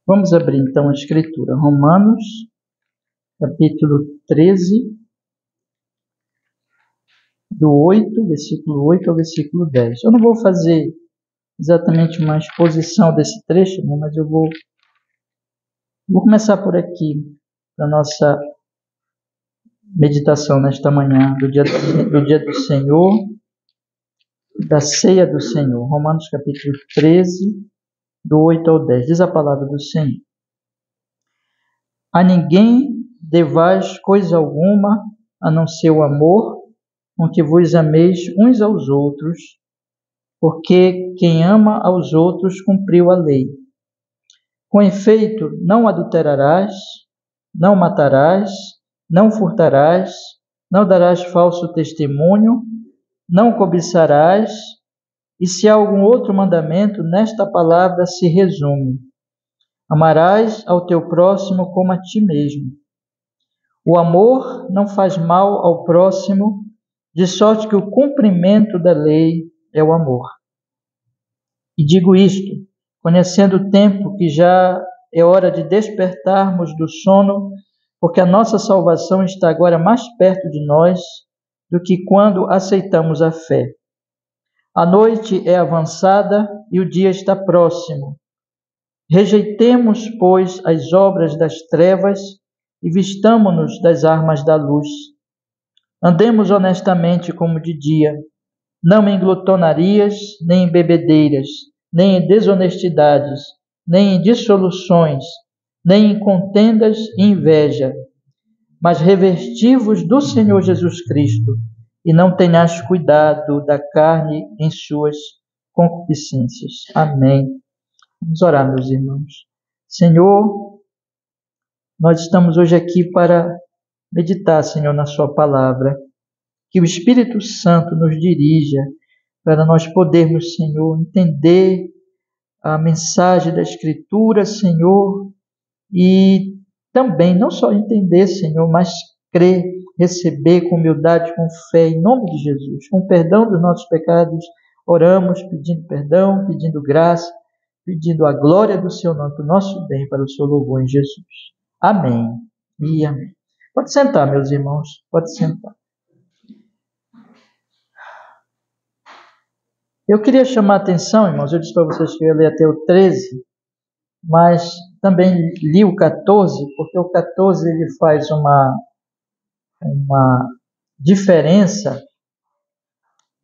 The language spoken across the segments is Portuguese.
Vamos abrir então a Escritura. Romanos, capítulo 13, versículo 8 ao versículo 10. Eu não vou fazer exatamente uma exposição desse trecho, mas eu vou começar por aqui, a nossa meditação nesta manhã, do dia do Senhor, da ceia do Senhor. Romanos, capítulo 13, do 8 ao 10. Diz a palavra do Senhor: A ninguém devais coisa alguma, a não ser o amor, com que vos ameis uns aos outros, porque quem ama aos outros cumpriu a lei. Com efeito, não adulterarás, não matarás, não furtarás, não darás falso testemunho, não cobiçarás, e se há algum outro mandamento, nesta palavra se resume: amarás ao teu próximo como a ti mesmo. O amor não faz mal ao próximo, de sorte que o cumprimento da lei é o amor. E digo isto, conhecendo o tempo que já é hora de despertarmos do sono, porque a nossa salvação está agora mais perto de nós do que quando aceitamos a fé. A noite é avançada e o dia está próximo. Rejeitemos, pois, as obras das trevas e vistamo-nos das armas da luz. Andemos honestamente como de dia, não em glutonarias, nem em bebedeiras, nem em desonestidades, nem em dissoluções, nem em contendas e inveja, mas revesti-vos do Senhor Jesus Cristo, e não tenhais cuidado da carne em suas concupiscências. Amém. Vamos orar, meus irmãos. Senhor, nós estamos hoje aqui para meditar, Senhor, na sua palavra. Que o Espírito Santo nos dirija para nós podermos, Senhor, entender a mensagem da Escritura, Senhor, e também não só entender, Senhor, mas crer, receber com humildade, com fé, em nome de Jesus. Com perdão dos nossos pecados, oramos pedindo perdão, pedindo graça, pedindo a glória do Seu nome, para o nosso bem, para o Seu louvor em Jesus. Amém e amém. Pode sentar, meus irmãos, pode sentar. Eu queria chamar a atenção, irmãos, eu disse para vocês que eu ia ler até o 13, mas também li o 14, porque o 14 ele faz uma diferença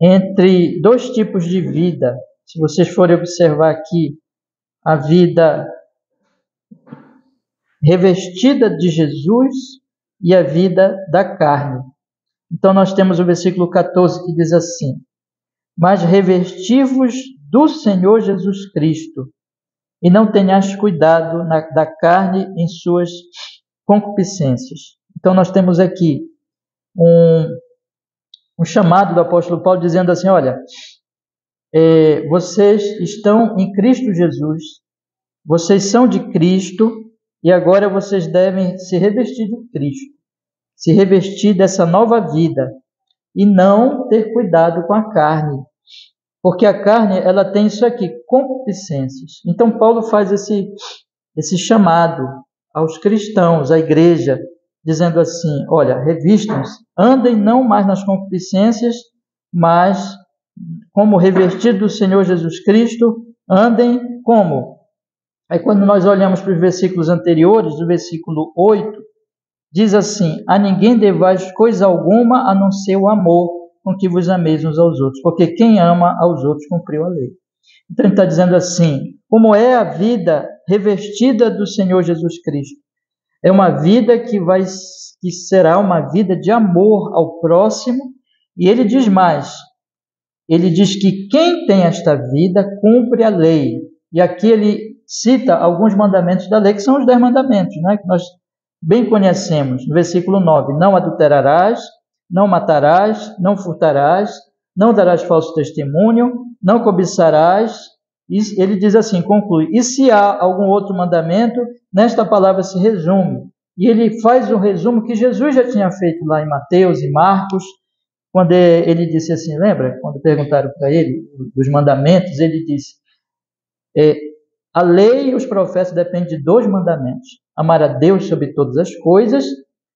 entre dois tipos de vida. Se vocês forem observar aqui, a vida revestida de Jesus e a vida da carne. Então nós temos o versículo 14 que diz assim: Mas revesti-vos do Senhor Jesus Cristo, e não tenhais cuidado da carne em suas concupiscências. Então nós temos aqui um chamado do apóstolo Paulo dizendo assim: olha, vocês estão em Cristo Jesus, vocês são de Cristo, e agora vocês devem se revestir de Cristo, se revestir dessa nova vida, e não ter cuidado com a carne. Porque a carne, ela tem isso aqui, concupiscências. Então, Paulo faz esse chamado aos cristãos, à igreja, dizendo assim: olha, revistam-se, andem não mais nas concupiscências, mas como revestido do Senhor Jesus Cristo, andem como? Aí, quando nós olhamos para os versículos anteriores, o versículo 8, diz assim: a ninguém devais coisa alguma, a não ser o amor, com que vos ameis uns aos outros, porque quem ama aos outros cumpriu a lei. Então ele está dizendo assim: como é a vida revestida do Senhor Jesus Cristo? É uma vida que será uma vida de amor ao próximo, e ele diz mais, ele diz que quem tem esta vida cumpre a lei. E aqui ele cita alguns mandamentos da lei, que são os 10 mandamentos, né, que nós bem conhecemos. No versículo 9, não adulterarás, não matarás, não furtarás, não darás falso testemunho, não cobiçarás. E ele diz assim, conclui: e se há algum outro mandamento, nesta palavra se resume. E ele faz um resumo que Jesus já tinha feito lá em Mateus e Marcos, quando ele disse assim, lembra? Quando perguntaram para ele dos mandamentos, ele disse: A lei e os profetas dependem de 2 mandamentos: amar a Deus sobre todas as coisas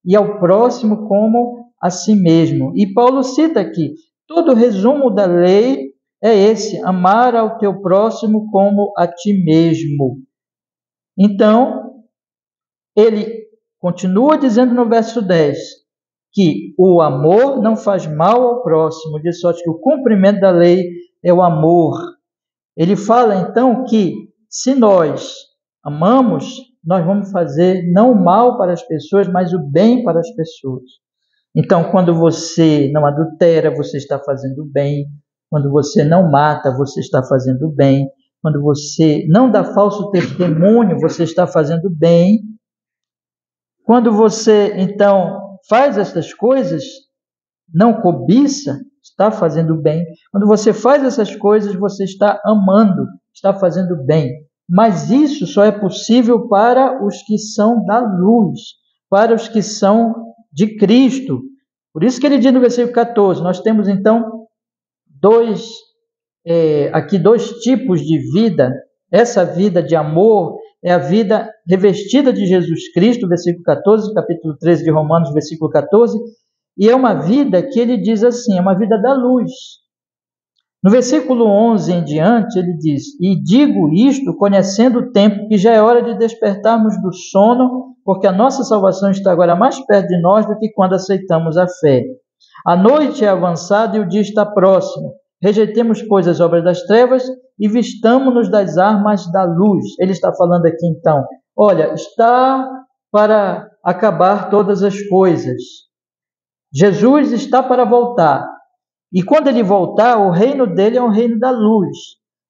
e ao próximo como a si mesmo. E Paulo cita aqui, todo o resumo da lei é esse: amar ao teu próximo como a ti mesmo. Então, ele continua dizendo no verso 10 que o amor não faz mal ao próximo, de sorte que o cumprimento da lei é o amor. Ele fala então que se nós amamos, nós vamos fazer não o mal para as pessoas, mas o bem para as pessoas. Então, quando você não adultera, você está fazendo bem. Quando você não mata, você está fazendo bem. Quando você não dá falso testemunho, você está fazendo bem. Quando você, então, faz essas coisas, não cobiça, está fazendo bem. Quando você faz essas coisas, você está amando, está fazendo bem. Mas isso só é possível para os que são da luz, para os que são de Cristo. Por isso que ele diz no versículo 14, nós temos então dois tipos de vida. Essa vida de amor é a vida revestida de Jesus Cristo, versículo 14, capítulo 13 de Romanos, versículo 14, e é uma vida que ele diz assim, é uma vida da luz. No versículo 11 em diante, ele diz, e digo isto conhecendo o tempo, que já é hora de despertarmos do sono, porque a nossa salvação está agora mais perto de nós do que quando aceitamos a fé. A noite é avançada e o dia está próximo. Rejeitemos, pois, as obras das trevas e vistamo-nos das armas da luz. Ele está falando aqui, então, olha, está para acabar todas as coisas. Jesus está para voltar. E quando ele voltar, o reino dele é um reino da luz.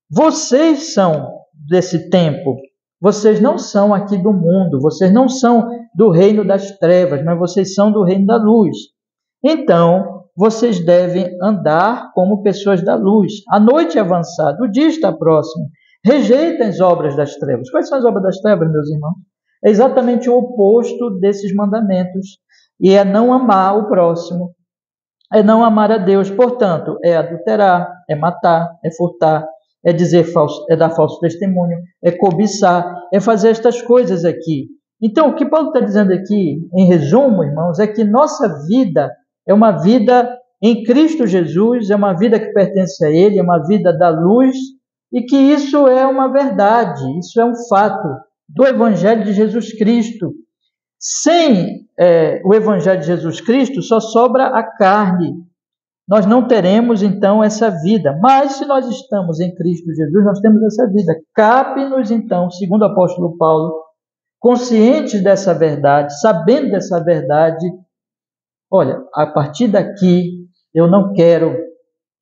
Vocês são desse tempo. Vocês não são aqui do mundo. Vocês não são do reino das trevas, mas vocês são do reino da luz. Então, vocês devem andar como pessoas da luz. A noite é avançada, o dia está próximo. Rejeitem as obras das trevas. Quais são as obras das trevas, meus irmãos? É exatamente o oposto desses mandamentos. E é não amar o próximo. É não amar a Deus. Portanto, é adulterar, é matar, é furtar, é dizer falso, é dar falso testemunho, é cobiçar, é fazer estas coisas aqui. Então, o que Paulo está dizendo aqui, em resumo, irmãos, é que nossa vida é uma vida em Cristo Jesus, é uma vida que pertence a Ele, é uma vida da luz, e que isso é uma verdade, isso é um fato do Evangelho de Jesus Cristo. Sem o Evangelho de Jesus Cristo, só sobra a carne. Nós não teremos, então, essa vida. Mas, se nós estamos em Cristo Jesus, nós temos essa vida. Cabe-nos, então, segundo o apóstolo Paulo, conscientes dessa verdade, sabendo dessa verdade, olha, a partir daqui, eu não quero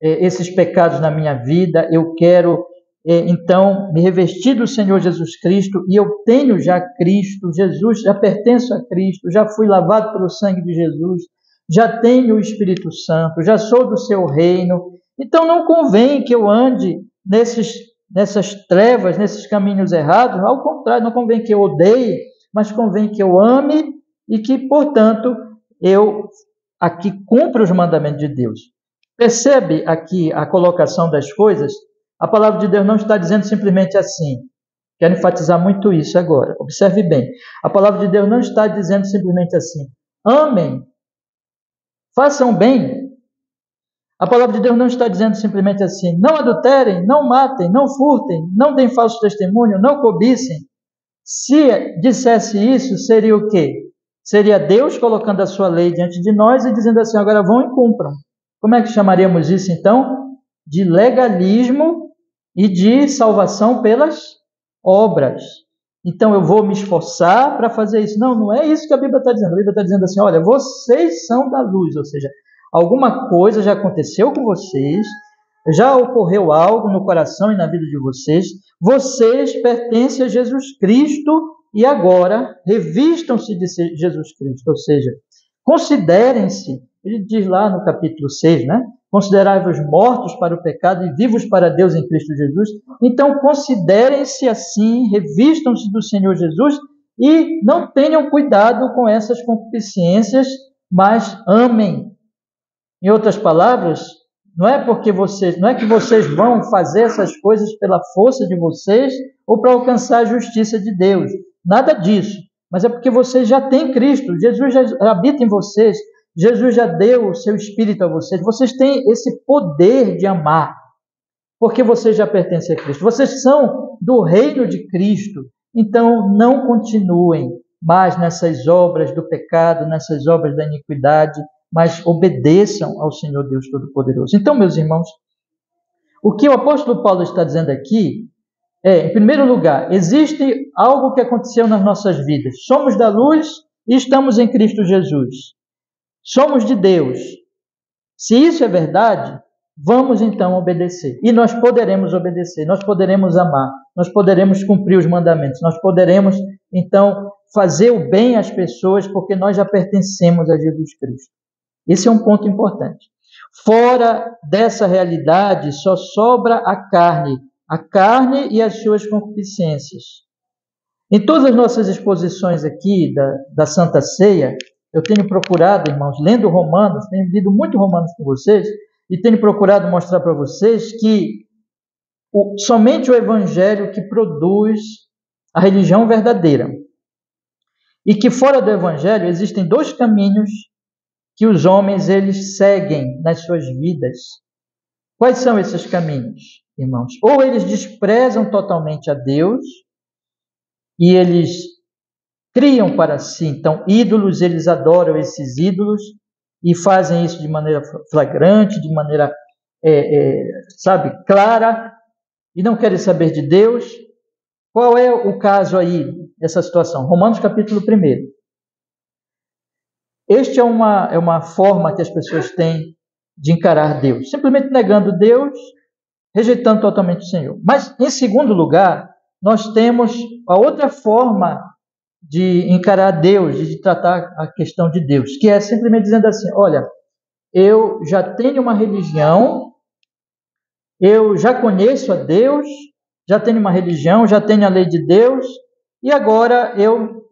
esses pecados na minha vida, eu quero, então, me revestir do Senhor Jesus Cristo, e eu tenho já Cristo, Jesus, já pertenço a Cristo, já fui lavado pelo sangue de Jesus, já tenho o Espírito Santo, já sou do seu reino. Então, não convém que eu ande nessas trevas, nesses caminhos errados. Ao contrário, não convém que eu odeie, mas convém que eu ame e que, portanto, eu aqui cumpra os mandamentos de Deus. Percebe aqui a colocação das coisas? A palavra de Deus não está dizendo simplesmente assim. Quero enfatizar muito isso agora. Observe bem. A palavra de Deus não está dizendo simplesmente assim. Amem. Façam bem. A palavra de Deus não está dizendo simplesmente assim. Não adulterem, não matem, não furtem, não deem falso testemunho, não cobicem. Se dissesse isso, seria o quê? Seria Deus colocando a sua lei diante de nós e dizendo assim, agora vão e cumpram. Como é que chamaríamos isso, então? De legalismo e de salvação pelas obras. Então, eu vou me esforçar para fazer isso. Não, não é isso que a Bíblia está dizendo. A Bíblia está dizendo assim, olha, vocês são da luz, ou seja, alguma coisa já aconteceu com vocês, já ocorreu algo no coração e na vida de vocês, vocês pertencem a Jesus Cristo e agora revistam-se de Jesus Cristo, ou seja, considerem-se, ele diz lá no capítulo 6, né? Considerai-vos mortos para o pecado e vivos para Deus em Cristo Jesus. Então, considerem-se assim, revistam-se do Senhor Jesus e não tenham cuidado com essas concupiscências, mas amem. Em outras palavras, não é que vocês vão fazer essas coisas pela força de vocês ou para alcançar a justiça de Deus. Nada disso. Mas é porque vocês já têm Cristo. Jesus já habita em vocês. Jesus já deu o seu Espírito a vocês. Vocês têm esse poder de amar, porque vocês já pertencem a Cristo. Vocês são do reino de Cristo. Então, não continuem mais nessas obras do pecado, nessas obras da iniquidade, mas obedeçam ao Senhor Deus Todo-Poderoso. Então, meus irmãos, o que o apóstolo Paulo está dizendo aqui é, em primeiro lugar, existe algo que aconteceu nas nossas vidas. Somos da luz e estamos em Cristo Jesus. Somos de Deus. Se isso é verdade, vamos então obedecer. E nós poderemos obedecer, nós poderemos amar, nós poderemos cumprir os mandamentos, nós poderemos então fazer o bem às pessoas, porque nós já pertencemos a Jesus Cristo. Esse é um ponto importante. Fora dessa realidade, só sobra a carne e as suas concupiscências. Em todas as nossas exposições aqui da Santa Ceia, eu tenho procurado, irmãos, lendo Romanos, tenho lido muito Romanos com vocês, e tenho procurado mostrar para vocês que somente o Evangelho que produz a religião verdadeira. E que fora do Evangelho existem dois caminhos que os homens eles seguem nas suas vidas. Quais são esses caminhos, irmãos? Ou eles desprezam totalmente a Deus e eles criam para si, então, ídolos, eles adoram esses ídolos e fazem isso de maneira flagrante, de maneira, clara, e não querem saber de Deus. Qual é o caso aí dessa situação? Romanos capítulo 1. Este é uma forma que as pessoas têm de encarar Deus, simplesmente negando Deus, rejeitando totalmente o Senhor. Mas, em segundo lugar, nós temos a outra forma de encarar Deus, de tratar a questão de Deus, que é simplesmente dizendo assim, olha, eu já tenho uma religião, eu já conheço a Deus, já tenho uma religião, já tenho a lei de Deus, e agora eu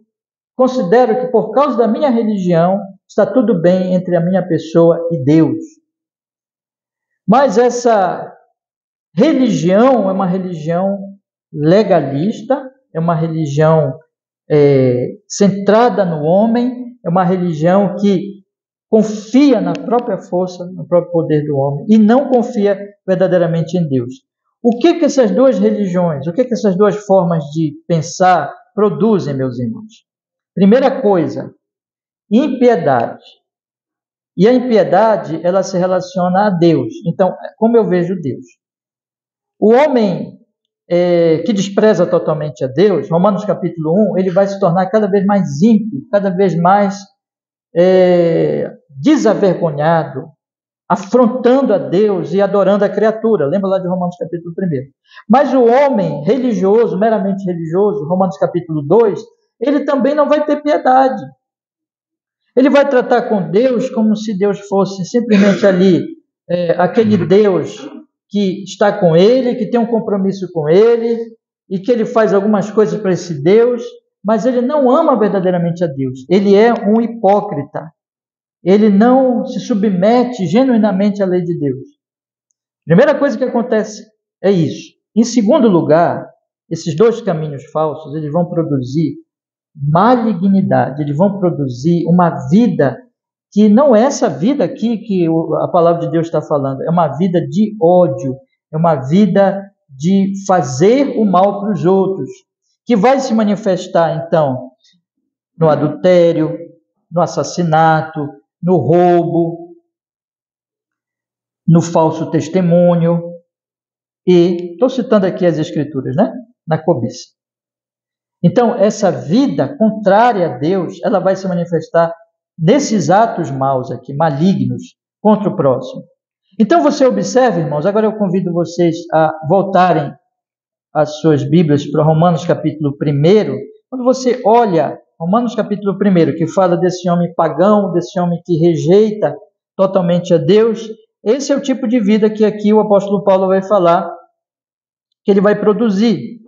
considero que por causa da minha religião, está tudo bem entre a minha pessoa e Deus. Mas essa religião é uma religião legalista, é uma religião centrada no homem, é uma religião que confia na própria força, no próprio poder do homem e não confia verdadeiramente em Deus. O que essas duas religiões, o que essas duas formas de pensar produzem, meus irmãos? Primeira coisa, impiedade. E a impiedade, ela se relaciona a Deus. Então, como eu vejo Deus? O homem que despreza totalmente a Deus, Romanos capítulo 1, ele vai se tornar cada vez mais ímpio, cada vez mais desavergonhado, afrontando a Deus e adorando a criatura. Lembra lá de Romanos capítulo 1. Mas o homem religioso, meramente religioso, Romanos capítulo 2, ele também não vai ter piedade. Ele vai tratar com Deus como se Deus fosse simplesmente ali aquele Deus que está com ele, que tem um compromisso com ele e que ele faz algumas coisas para esse Deus, mas ele não ama verdadeiramente a Deus. Ele é um hipócrita. Ele não se submete genuinamente à lei de Deus. Primeira coisa que acontece é isso. Em segundo lugar, esses dois caminhos falsos, eles vão produzir malignidade, eles vão produzir uma vida que não é essa vida aqui que a palavra de Deus está falando, é uma vida de ódio, é uma vida de fazer o mal para os outros, que vai se manifestar, então, no adultério, no assassinato, no roubo, no falso testemunho, e estou citando aqui as Escrituras, né? Na cobiça. Então, essa vida contrária a Deus, ela vai se manifestar nesses atos maus aqui, malignos, contra o próximo. Então, você observe, irmãos, agora eu convido vocês a voltarem as suas Bíblias para Romanos capítulo 1. Quando você olha Romanos capítulo 1, que fala desse homem pagão, desse homem que rejeita totalmente a Deus, esse é o tipo de vida que aqui o apóstolo Paulo vai falar, que ele vai produzir.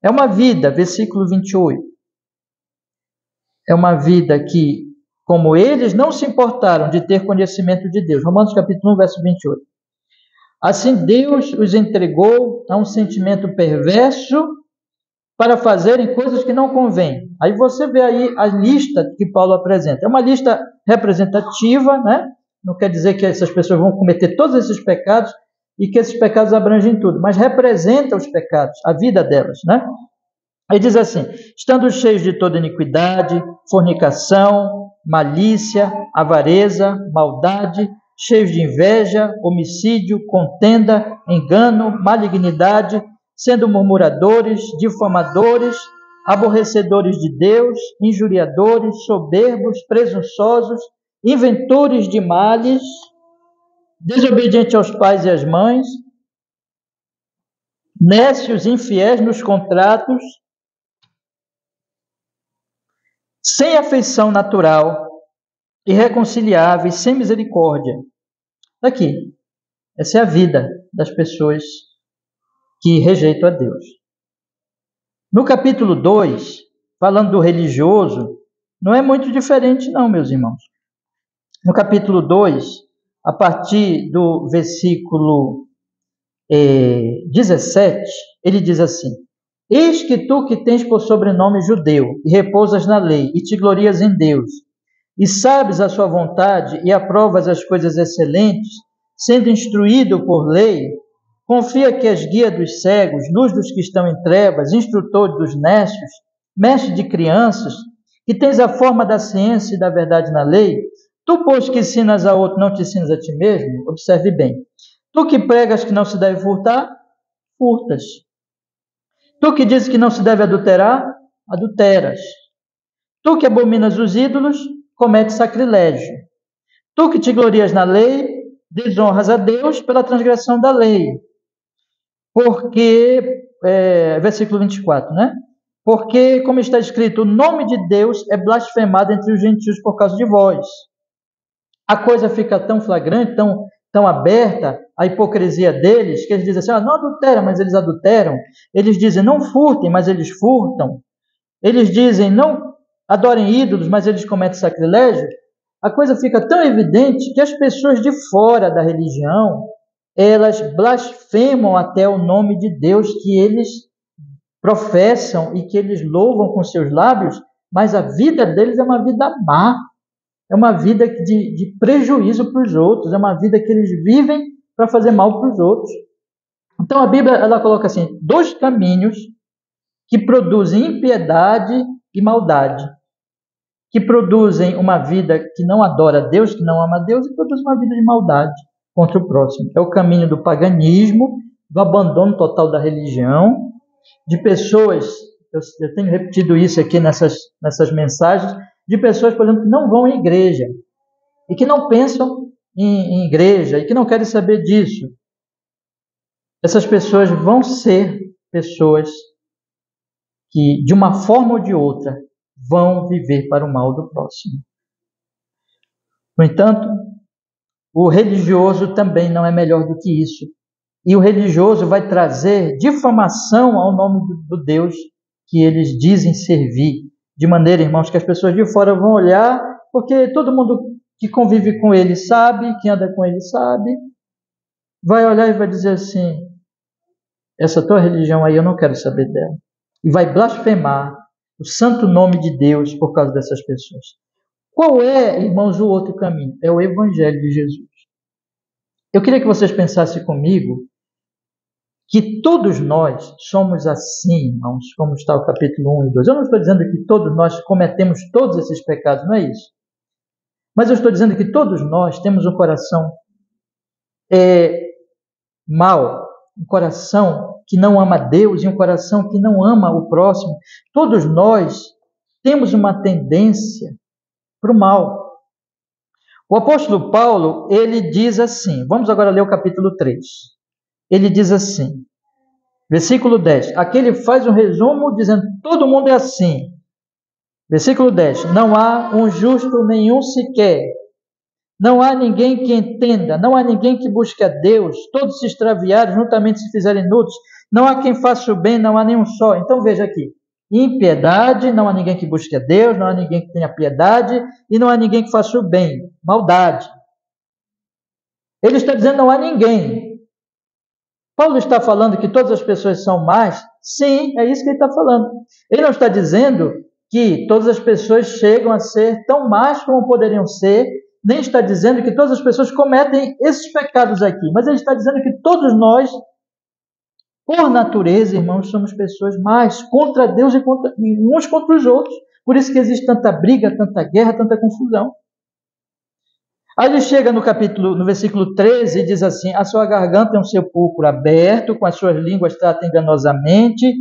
É uma vida, versículo 28, é uma vida que, como eles não se importaram de ter conhecimento de Deus, Romanos capítulo 1, verso 28, Assim Deus os entregou a um sentimento perverso para fazerem coisas que não convêm. Aí você vê aí a lista que Paulo apresenta. É uma lista representativa, né? Não quer dizer que essas pessoas vão cometer todos esses pecados e que esses pecados abrangem tudo, mas representa os pecados, a vida delas, né? Aí diz assim: estando cheios de toda iniquidade, fornicação, malícia, avareza, maldade, cheios de inveja, homicídio, contenda, engano, malignidade, sendo murmuradores, difamadores, aborrecedores de Deus, injuriadores, soberbos, presunçosos, inventores de males, desobedientes aos pais e às mães, nécios, infiéis nos contratos, sem afeição natural, irreconciliáveis, sem misericórdia. Aqui, essa é a vida das pessoas que rejeitam a Deus. No capítulo 2, falando do religioso, não é muito diferente não, meus irmãos. No capítulo 2, a partir do versículo 17, ele diz assim: eis que tu que tens por sobrenome judeu, e repousas na lei, e te glorias em Deus, e sabes a sua vontade, e aprovas as coisas excelentes, sendo instruído por lei, confia que és guia dos cegos, luz dos que estão em trevas, instrutor dos nécios, mestre de crianças, que tens a forma da ciência e da verdade na lei, tu, pois, que ensinas a outro, não te ensinas a ti mesmo? Observe bem. Tu que pregas que não se deve furtar, furtas. Tu que dizes que não se deve adulterar, adulteras. Tu que abominas os ídolos, cometes sacrilégio. Tu que te glorias na lei, desonras a Deus pela transgressão da lei. Porque, versículo 24, né? Porque, como está escrito, o nome de Deus é blasfemado entre os gentios por causa de vós. A coisa fica tão flagrante, tão aberta, a hipocrisia deles, que eles dizem assim: não adulteram, mas eles adulteram. Eles dizem: não furtem, mas eles furtam. Eles dizem: não adorem ídolos, mas eles cometem sacrilégio. A coisa fica tão evidente que as pessoas de fora da religião, elas blasfemam até o nome de Deus que eles professam e que eles louvam com seus lábios, mas a vida deles é uma vida má. É uma vida de prejuízo para os outros, é uma vida que eles vivem para fazer mal para os outros. Então a Bíblia ela coloca assim: dois caminhos que produzem impiedade e maldade, que produzem uma vida que não adora a Deus, que não ama a Deus, e produz uma vida de maldade contra o próximo. É o caminho do paganismo, do abandono total da religião, de pessoas, eu tenho repetido isso aqui nessas mensagens, de pessoas, por exemplo, que não vão à igreja e que não pensam em igreja e que não querem saber disso. Essas pessoas vão ser pessoas que, de uma forma ou de outra, vão viver para o mal do próximo. No entanto, o religioso também não é melhor do que isso. E o religioso vai trazer difamação ao nome do Deus que eles dizem servir. De maneira, irmãos, que as pessoas de fora vão olhar, porque todo mundo que convive com ele sabe, que anda com ele sabe, vai olhar e vai dizer assim: essa tua religião aí eu não quero saber dela. E vai blasfemar o santo nome de Deus por causa dessas pessoas. Qual é, irmãos, o outro caminho? É o Evangelho de Jesus. Eu queria que vocês pensassem comigo que todos nós somos assim, irmãos, como está o capítulo 1 e 2. Eu não estou dizendo que todos nós cometemos todos esses pecados, não é isso. Mas eu estou dizendo que todos nós temos um coração mau, um coração que não ama Deus e um coração que não ama o próximo. Todos nós temos uma tendência para o mal. O apóstolo Paulo, ele diz assim, vamos agora ler o capítulo 3. Ele diz assim, versículo 10, aqui ele faz um resumo dizendo: todo mundo é assim. Versículo 10, não há um justo nenhum sequer, não há ninguém que entenda, não há ninguém que busque a Deus, todos se extraviaram, juntamente se fizerem inúteis, não há quem faça o bem, não há nenhum só. Então veja aqui, impiedade, não há ninguém que busque a Deus, não há ninguém que tenha piedade, e não há ninguém que faça o bem, maldade. Ele está dizendo: não há ninguém. Paulo está falando que todas as pessoas são más? Sim, é isso que ele está falando. Ele não está dizendo que todas as pessoas chegam a ser tão más como poderiam ser, nem está dizendo que todas as pessoas cometem esses pecados aqui, mas ele está dizendo que todos nós, por natureza, irmãos, somos pessoas más, contra Deus e uns contra os outros. Por isso que existe tanta briga, tanta guerra, tanta confusão. Aí ele chega no versículo 13 e diz assim: a sua garganta é um sepulcro aberto, com as suas línguas trata enganosamente,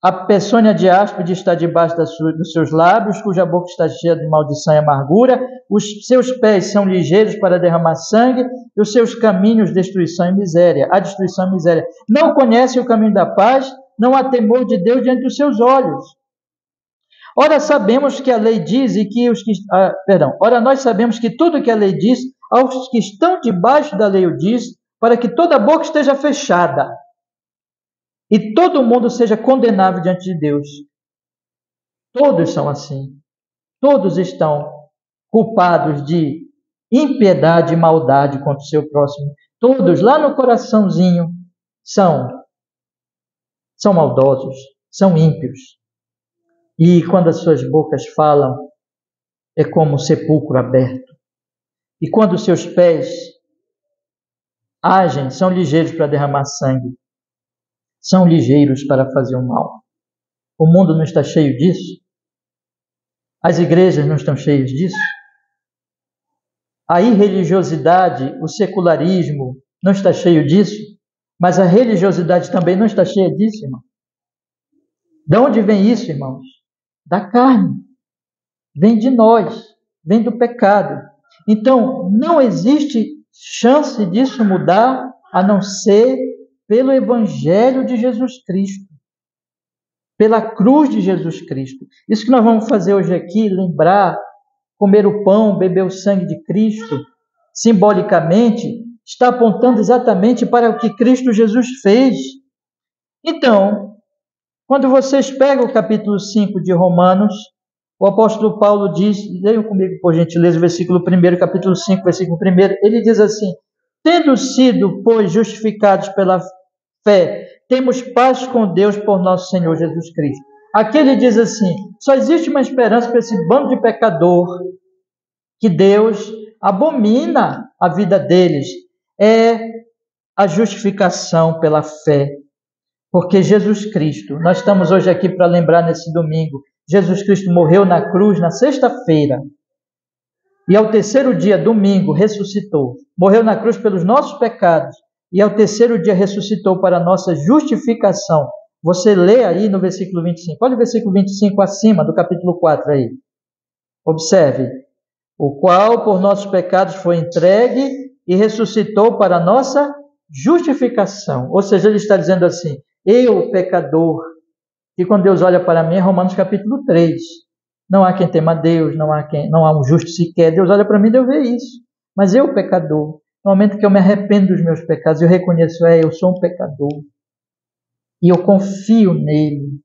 a peçonha de áspide está debaixo dos seus lábios, cuja boca está cheia de maldição e amargura, os seus pés são ligeiros para derramar sangue, e os seus caminhos destruição e miséria, a destruição e miséria. Não conhece o caminho da paz, não há temor de Deus diante dos seus olhos. Ora, sabemos que a lei diz e que ora, nós sabemos que tudo que a lei diz, aos que estão debaixo da lei o diz, para que toda boca esteja fechada e todo mundo seja condenável diante de Deus. Todos são assim. Todos estão culpados de impiedade e maldade contra o seu próximo. Todos, lá no coraçãozinho, são maldosos, são ímpios. E quando as suas bocas falam, é como um sepulcro aberto. E quando os seus pés agem, são ligeiros para derramar sangue. São ligeiros para fazer o mal. O mundo não está cheio disso? As igrejas não estão cheias disso? A irreligiosidade, o secularismo não está cheio disso? Mas a religiosidade também não está cheia disso, irmão. De onde vem isso, irmãos? Da carne. Vem de nós, vem do pecado. Então, não existe chance disso mudar a não ser pelo Evangelho de Jesus Cristo, pela cruz de Jesus Cristo. Isso que nós vamos fazer hoje aqui, lembrar, comer o pão, beber o sangue de Cristo, simbolicamente, está apontando exatamente para o que Cristo Jesus fez. Então, quando vocês pegam o capítulo 5 de Romanos, o apóstolo Paulo diz, leiam comigo por gentileza o versículo 1, capítulo 5, versículo 1, ele diz assim: tendo sido, pois, justificados pela fé, temos paz com Deus por nosso Senhor Jesus Cristo. Aqui ele diz assim: só existe uma esperança para esse bando de pecador, que Deus abomina a vida deles, é a justificação pela fé. Porque Jesus Cristo, nós estamos hoje aqui para lembrar nesse domingo, Jesus Cristo morreu na cruz na sexta-feira, e ao terceiro dia, domingo, ressuscitou. Morreu na cruz pelos nossos pecados, e ao terceiro dia ressuscitou para a nossa justificação. Você lê aí no versículo 25. Olha o versículo 25 acima do capítulo 4 aí. Observe. O qual por nossos pecados foi entregue e ressuscitou para a nossa justificação. Ou seja, ele está dizendo assim: eu, pecador, e quando Deus olha para mim, é Romanos capítulo 3. Não há quem tema a Deus, não há um justo sequer. Deus olha para mim e Deus vê isso. Mas eu, pecador, no momento que eu me arrependo dos meus pecados, eu reconheço, eu sou um pecador. E eu confio nele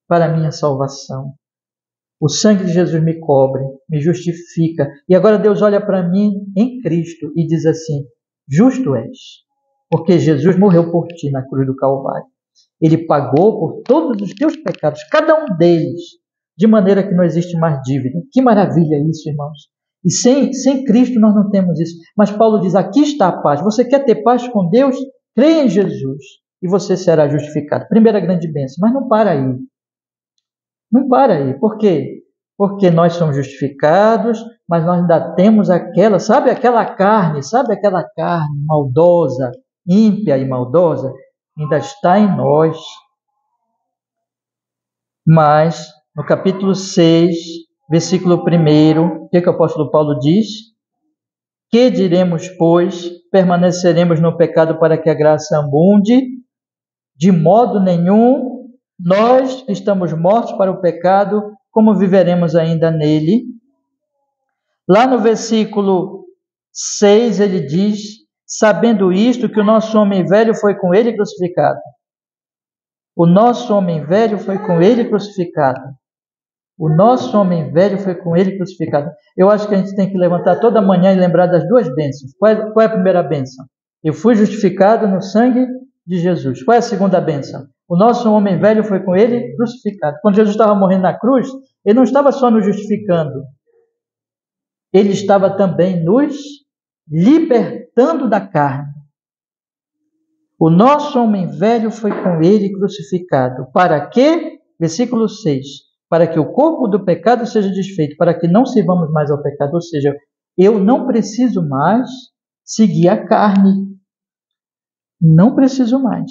para a minha salvação. O sangue de Jesus me cobre, me justifica. E agora Deus olha para mim em Cristo e diz assim: justo és, porque Jesus morreu por ti na cruz do Calvário. Ele pagou por todos os teus pecados, cada um deles, de maneira que não existe mais dívida. Que maravilha isso, irmãos. E sem Cristo nós não temos isso. Mas Paulo diz, aqui está a paz. Você quer ter paz com Deus? Creia em Jesus e você será justificado. Primeira grande bênção. Mas não para aí. Não para aí. Por quê? Porque nós somos justificados, mas nós ainda temos sabe aquela carne maldosa, ímpia e maldosa, ainda está em nós. Mas, no capítulo 6, versículo 1, o que o apóstolo Paulo diz? Que diremos, pois? Permaneceremos no pecado para que a graça abunde? De modo nenhum. Nós estamos mortos para o pecado, como viveremos ainda nele? Lá no versículo 6 ele diz: sabendo isto, que o nosso homem velho foi com ele crucificado. O nosso homem velho foi com ele crucificado. O nosso homem velho foi com ele crucificado. Eu acho que a gente tem que levantar toda manhã e lembrar das duas bênçãos. Qual é a primeira bênção? Eu fui justificado no sangue de Jesus. Qual é a segunda bênção? O nosso homem velho foi com ele crucificado. Quando Jesus estava morrendo na cruz, ele não estava só nos justificando, ele estava também nos libertando da carne. O nosso homem velho foi com ele crucificado. Para quê? Versículo 6. Para que o corpo do pecado seja desfeito, para que não sirvamos mais ao pecado. Ou seja, eu não preciso mais seguir a carne. Não preciso mais.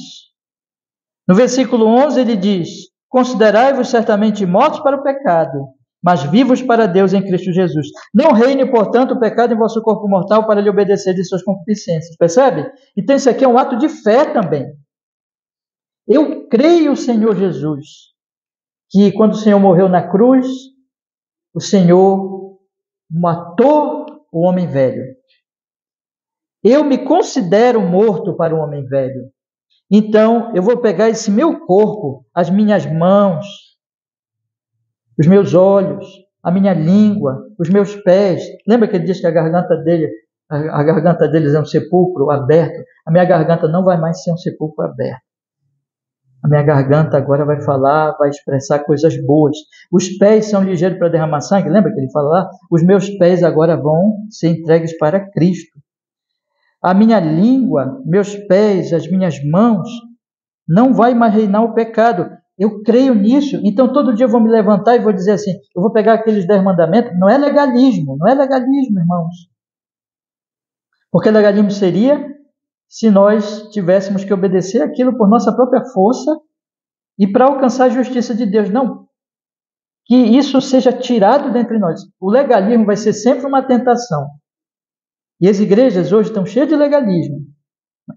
No versículo 11 ele diz: considerai-vos certamente mortos para o pecado, mas vivos para Deus em Cristo Jesus. Não reine, portanto, o pecado em vosso corpo mortal para lhe obedecer de suas concupiscências. Percebe? Então isso aqui é um ato de fé também. Eu creio, Senhor Jesus, que quando o Senhor morreu na cruz, o Senhor matou o homem velho. Eu me considero morto para o homem velho. Então, eu vou pegar esse meu corpo, as minhas mãos, os meus olhos, a minha língua, os meus pés. Lembra que ele diz que a garganta deles é um sepulcro aberto? A minha garganta não vai mais ser um sepulcro aberto. A minha garganta agora vai falar, vai expressar coisas boas. Os pés são ligeiros para derramar sangue. Lembra que ele fala lá? Os meus pés agora vão ser entregues para Cristo. A minha língua, meus pés, as minhas mãos, não vai mais reinar o pecado. Eu creio nisso. Então, todo dia eu vou me levantar e vou dizer assim, eu vou pegar aqueles 10 mandamentos. Não é legalismo, irmãos. Porque legalismo seria se nós tivéssemos que obedecer aquilo por nossa própria força e para alcançar a justiça de Deus. Não. Que isso seja tirado dentre nós. O legalismo vai ser sempre uma tentação. E as igrejas hoje estão cheias de legalismo.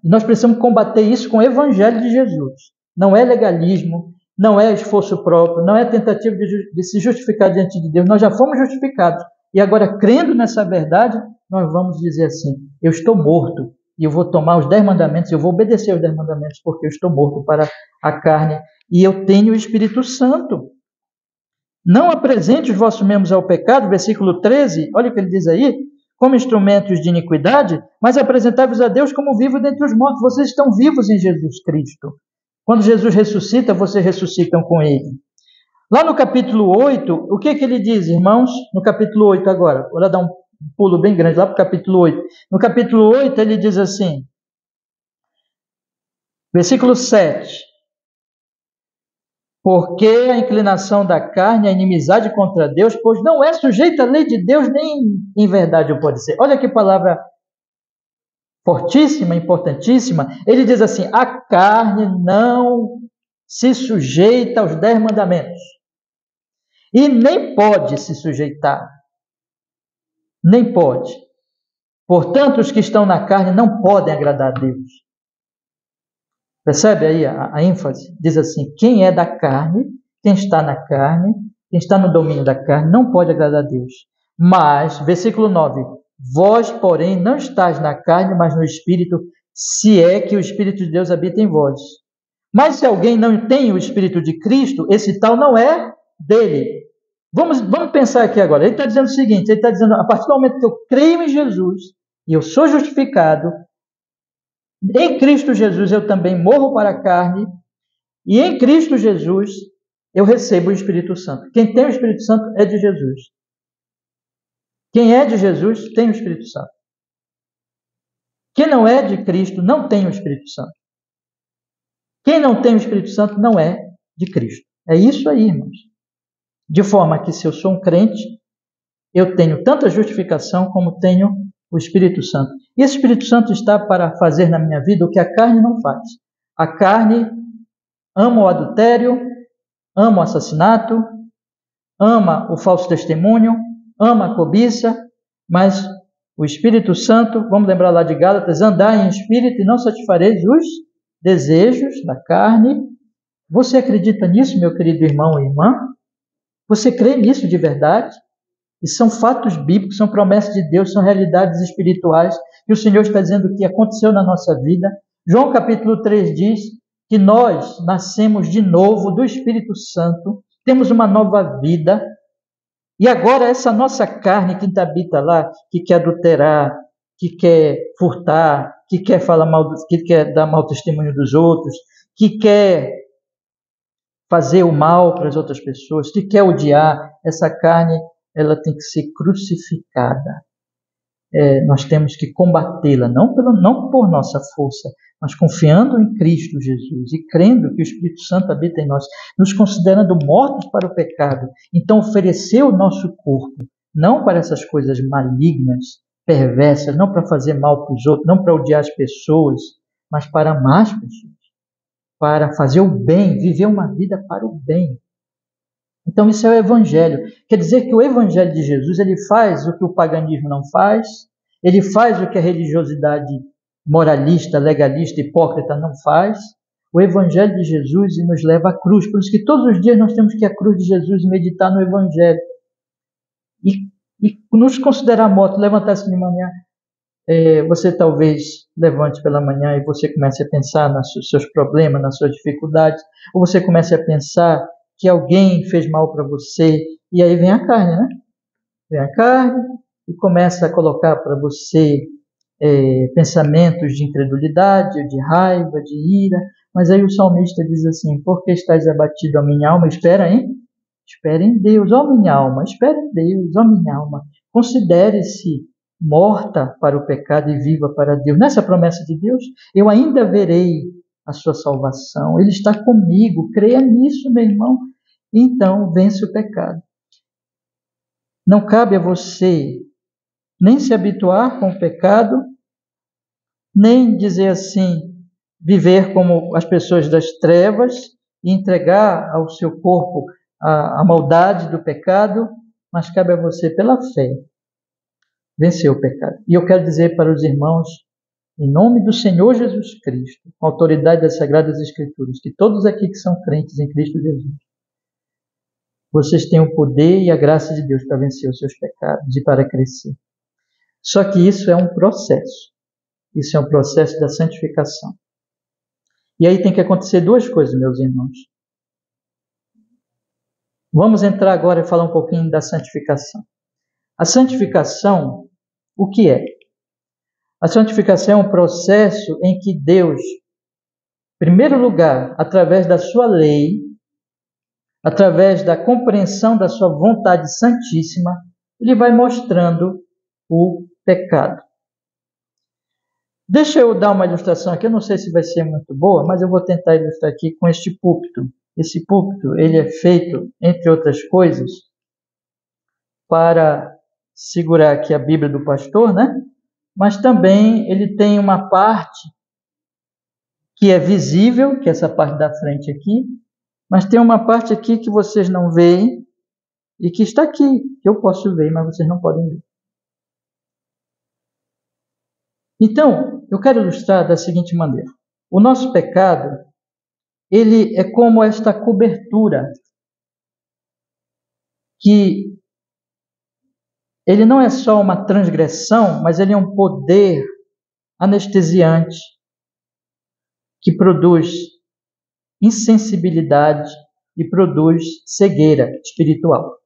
E nós precisamos combater isso com o Evangelho de Jesus. Não é legalismo, não é esforço próprio, não é tentativa de se justificar diante de Deus. Nós já fomos justificados. E agora, crendo nessa verdade, nós vamos dizer assim, eu estou morto e eu vou tomar os 10 mandamentos, eu vou obedecer os 10 mandamentos porque eu estou morto para a carne e eu tenho o Espírito Santo. Não apresente os vossos membros ao pecado, versículo 13, olha o que ele diz aí, como instrumentos de iniquidade, mas apresentai-vos a Deus como vivos dentre os mortos. Vocês estão vivos em Jesus Cristo. Quando Jesus ressuscita, vocês ressuscitam com Ele. Lá no capítulo 8, o que ele diz, irmãos? No capítulo 8 agora, vou dar um pulo bem grande lá para o capítulo 8. No capítulo 8 ele diz assim, versículo 7. Porque a inclinação da carne é a inimizade contra Deus, pois não é sujeita à lei de Deus, nem em verdade o pode ser. Olha que palavra fortíssima, importantíssima. Ele diz assim, a carne não se sujeita aos 10 mandamentos. E nem pode se sujeitar. Nem pode. Portanto, os que estão na carne não podem agradar a Deus. Percebe aí a ênfase? Diz assim, quem é da carne, quem está na carne, quem está no domínio da carne, não pode agradar a Deus. Mas, versículo 9, vós, porém, não estáis na carne, mas no Espírito, se é que o Espírito de Deus habita em vós. Mas se alguém não tem o Espírito de Cristo, esse tal não é dele. Vamos pensar aqui agora. Ele está dizendo o seguinte, ele está dizendo, a partir do momento que eu creio em Jesus, e eu sou justificado, em Cristo Jesus eu também morro para a carne, e em Cristo Jesus eu recebo o Espírito Santo. Quem tem o Espírito Santo é de Jesus. Quem é de Jesus tem o Espírito Santo. Quem não é de Cristo não tem o Espírito Santo. Quem não tem o Espírito Santo não é de Cristo. É isso aí, irmãos. De forma que se eu sou um crente, eu tenho tanta justificação como tenho o Espírito Santo. E esse Espírito Santo está para fazer na minha vida o que a carne não faz. A carne ama o adultério, ama o assassinato, ama o falso testemunho, ama a cobiça, mas o Espírito Santo, vamos lembrar lá de Gálatas, andar em espírito e não satisfareis os desejos da carne. Você acredita nisso, meu querido irmão e irmã? Você crê nisso de verdade? E são fatos bíblicos, são promessas de Deus, são realidades espirituais que o Senhor está dizendo que aconteceu na nossa vida. João capítulo 3 diz que nós nascemos de novo do Espírito Santo, temos uma nova vida, e agora essa nossa carne que habita lá, que quer adulterar, que quer furtar, que quer falar mal, que quer dar mau testemunho dos outros, que quer fazer o mal para as outras pessoas, que quer odiar. Essa carne, ela tem que ser crucificada. Nós temos que combatê-la, não por nossa força, mas confiando em Cristo Jesus e crendo que o Espírito Santo habita em nós, nos considerando mortos para o pecado. Então, oferecer o nosso corpo, não para essas coisas malignas, perversas, não para fazer mal para os outros, não para odiar as pessoas, mas para amar as pessoas, para fazer o bem, viver uma vida para o bem. Então, isso é o Evangelho. Quer dizer que o Evangelho de Jesus, ele faz o que o paganismo não faz, ele faz o que a religiosidade moralista, legalista, hipócrita não faz. O Evangelho de Jesus nos leva à cruz. Por isso que todos os dias nós temos que ir à cruz de Jesus e meditar no Evangelho. E nos considerar mortos, levantar-se de manhã. Você talvez levante pela manhã e você comece a pensar nos seus problemas, nas suas dificuldades, ou você comece a pensar que alguém fez mal para você, e aí vem a carne, né? Vem a carne e começa a colocar para você pensamentos de incredulidade, de raiva, de ira, mas aí o salmista diz assim: por que estás abatido, ó minha alma? Espera em Deus, ó minha alma, espera em Deus, ó minha alma. Considere-se morta para o pecado e viva para Deus. Nessa promessa de Deus, eu ainda verei a sua salvação, Ele está comigo, creia nisso, meu irmão. Então, vence o pecado. Não cabe a você nem se habituar com o pecado, nem dizer assim, viver como as pessoas das trevas e entregar ao seu corpo a maldade do pecado, mas cabe a você, pela fé, vencer o pecado. E eu quero dizer para os irmãos, em nome do Senhor Jesus Cristo, com a autoridade das Sagradas Escrituras, que todos aqui que são crentes em Cristo Jesus, vocês têm o poder e a graça de Deus para vencer os seus pecados e para crescer. Só que isso é um processo. Isso é um processo da santificação. E aí tem que acontecer duas coisas, meus irmãos. Vamos entrar agora e falar um pouquinho da santificação. A santificação, o que é? A santificação é um processo em que Deus, em primeiro lugar, através da sua lei, através da compreensão da sua vontade santíssima, Ele vai mostrando o pecado. Deixa eu dar uma ilustração aqui, eu não sei se vai ser muito boa, mas eu vou tentar ilustrar aqui com este púlpito. Esse púlpito, ele é feito, entre outras coisas, para segurar aqui a Bíblia do pastor, né? Mas também ele tem uma parte que é visível, que é essa parte da frente aqui, mas tem uma parte aqui que vocês não veem e que está aqui, que eu posso ver, mas vocês não podem ver. Então, eu quero ilustrar da seguinte maneira. O nosso pecado, ele é como esta cobertura, que ele não é só uma transgressão, mas ele é um poder anestesiante que produz insensibilidade e produz cegueira espiritual.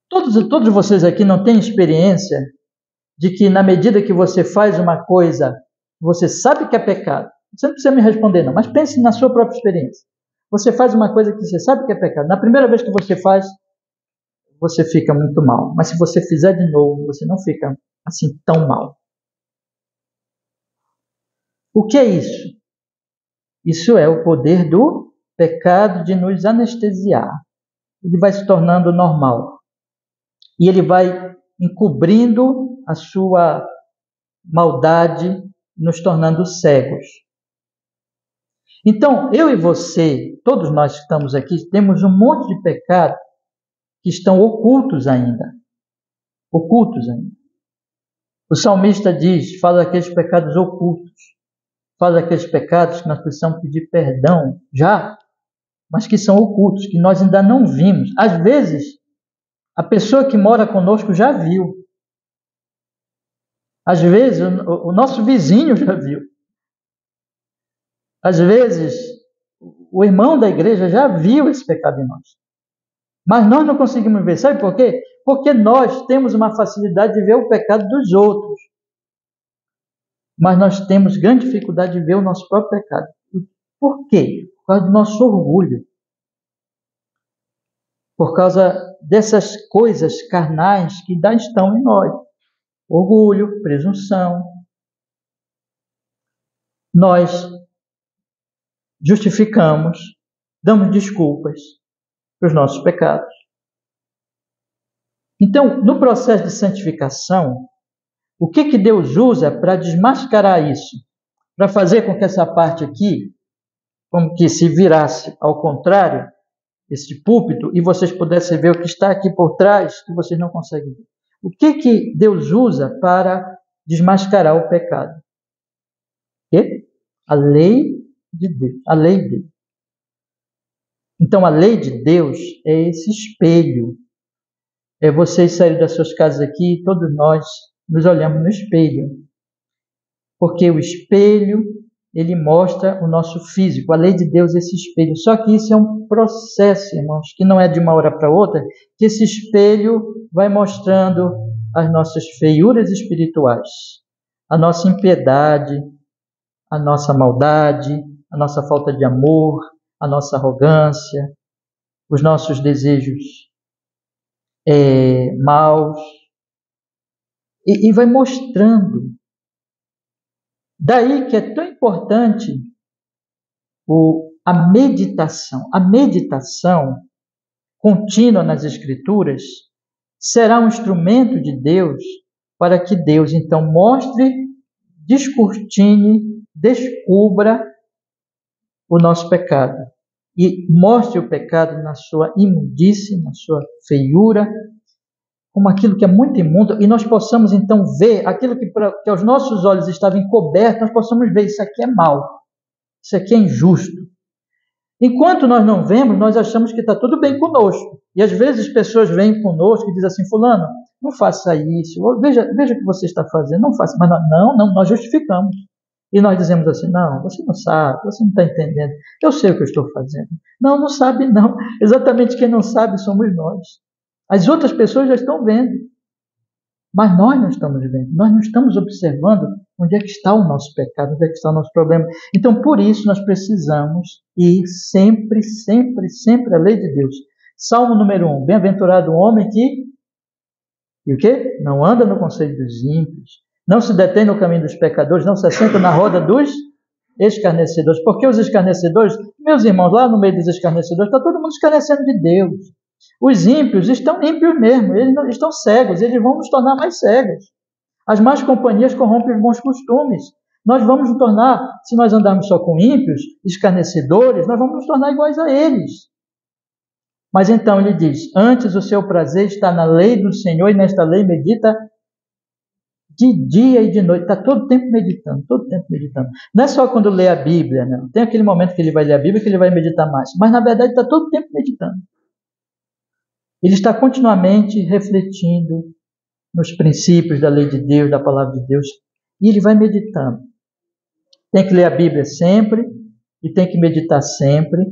Todos vocês aqui não têm experiência de que na medida que você faz uma coisa, você sabe que é pecado. Você não precisa me responder não, mas pense na sua própria experiência. Você faz uma coisa que você sabe que é pecado. Na primeira vez que você faz, você fica muito mal. Mas se você fizer de novo, você não fica assim tão mal. O que é isso? Isso é o poder do pecado de nos anestesiar. Ele vai se tornando normal. E ele vai encobrindo a sua maldade, nos tornando cegos. Então, eu e você, todos nós que estamos aqui, temos um monte de pecados que estão ocultos ainda. Ocultos ainda. O salmista diz, fala daqueles pecados ocultos. Fala daqueles pecados que nós precisamos pedir perdão já, mas que são ocultos, que nós ainda não vimos. Às vezes, a pessoa que mora conosco já viu. Às vezes, o nosso vizinho já viu. Às vezes, o irmão da igreja já viu esse pecado em nós. Mas nós não conseguimos ver. Sabe por quê? Porque nós temos uma facilidade de ver o pecado dos outros. mas nós temos grande dificuldade de ver o nosso próprio pecado. Por quê? Por causa do nosso orgulho. Por causa dessas coisas carnais que ainda estão em nós. Orgulho, presunção. Nós justificamos, damos desculpas para os nossos pecados. Então, no processo de santificação, o que Deus usa para desmascarar isso? Para fazer com que essa parte aqui, como que se virasse ao contrário, esse púlpito, e vocês pudessem ver o que está aqui por trás, que vocês não conseguem ver. O que Deus usa para desmascarar o pecado? A lei de Deus. A lei dele. Então, a lei de Deus é esse espelho. É vocês saírem das suas casas aqui, todos nós nos olhamos no espelho. Porque o espelho, ele mostra o nosso físico. A lei de Deus é esse espelho. Só que isso é um processo, irmãos, que não é de uma hora para outra, que esse espelho vai mostrando as nossas feiuras espirituais, a nossa impiedade, a nossa maldade, a nossa falta de amor, a nossa arrogância, os nossos desejos maus, e vai mostrando. Daí que é tão importante a meditação. A meditação contínua nas Escrituras será um instrumento de Deus para que Deus, então, mostre, descortine, descubra o nosso pecado. E mostre o pecado na sua imundície, na sua feiura, como aquilo que é muito imundo, e nós possamos então ver aquilo que aos nossos olhos estava encoberto, nós possamos ver, isso aqui é mal, isso aqui é injusto. Enquanto nós não vemos, nós achamos que está tudo bem conosco. E às vezes pessoas vêm conosco e dizem assim, fulano, não faça isso, veja o que você está fazendo, não faça. Mas nós justificamos. E nós dizemos assim, não, você não sabe, você não está entendendo, eu sei o que eu estou fazendo. Não sabe não, exatamente quem não sabe somos nós. As outras pessoas já estão vendo, mas nós não estamos vendo, nós não estamos observando onde é que está o nosso pecado, onde é que está o nosso problema. Então, por isso, nós precisamos ir sempre, sempre, sempre à lei de Deus. Salmo número 1, bem-aventurado o homem que, e o quê? Não anda no conselho dos ímpios, não se detém no caminho dos pecadores, não se assenta na roda dos escarnecedores. Porque os escarnecedores, meus irmãos, lá no meio dos escarnecedores, está todo mundo escarnecendo de Deus. Os ímpios estão ímpios mesmo, eles não estão cegos, eles vão nos tornar mais cegos. As más companhias corrompem os bons costumes. Nós vamos nos tornar, se nós andarmos só com ímpios, escarnecedores, nós vamos nos tornar iguais a eles. Mas então ele diz, antes o seu prazer está na lei do Senhor, e nesta lei medita de dia e de noite, está todo o tempo meditando, todo o tempo meditando. Não é só quando lê a Bíblia, não. Tem aquele momento que ele vai ler a Bíblia que ele vai meditar mais, mas na verdade está todo o tempo meditando. Ele está continuamente refletindo nos princípios da lei de Deus, da palavra de Deus, e ele vai meditando. Tem que ler a Bíblia sempre e tem que meditar sempre.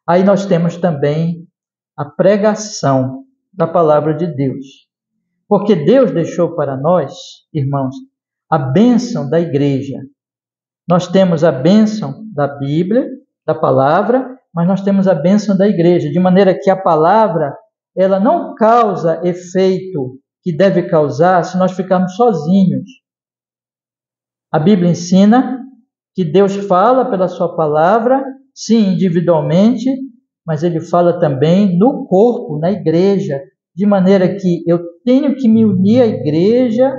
Aí nós temos também a pregação da palavra de Deus. Porque Deus deixou para nós, irmãos, a bênção da igreja. Nós temos a bênção da Bíblia, da palavra, mas nós temos a bênção da igreja, de maneira que a palavra ela não causa efeito que deve causar se nós ficarmos sozinhos. A Bíblia ensina que Deus fala pela sua palavra, sim, individualmente, mas Ele fala também no corpo, na igreja, de maneira que eu tenho que me unir à igreja,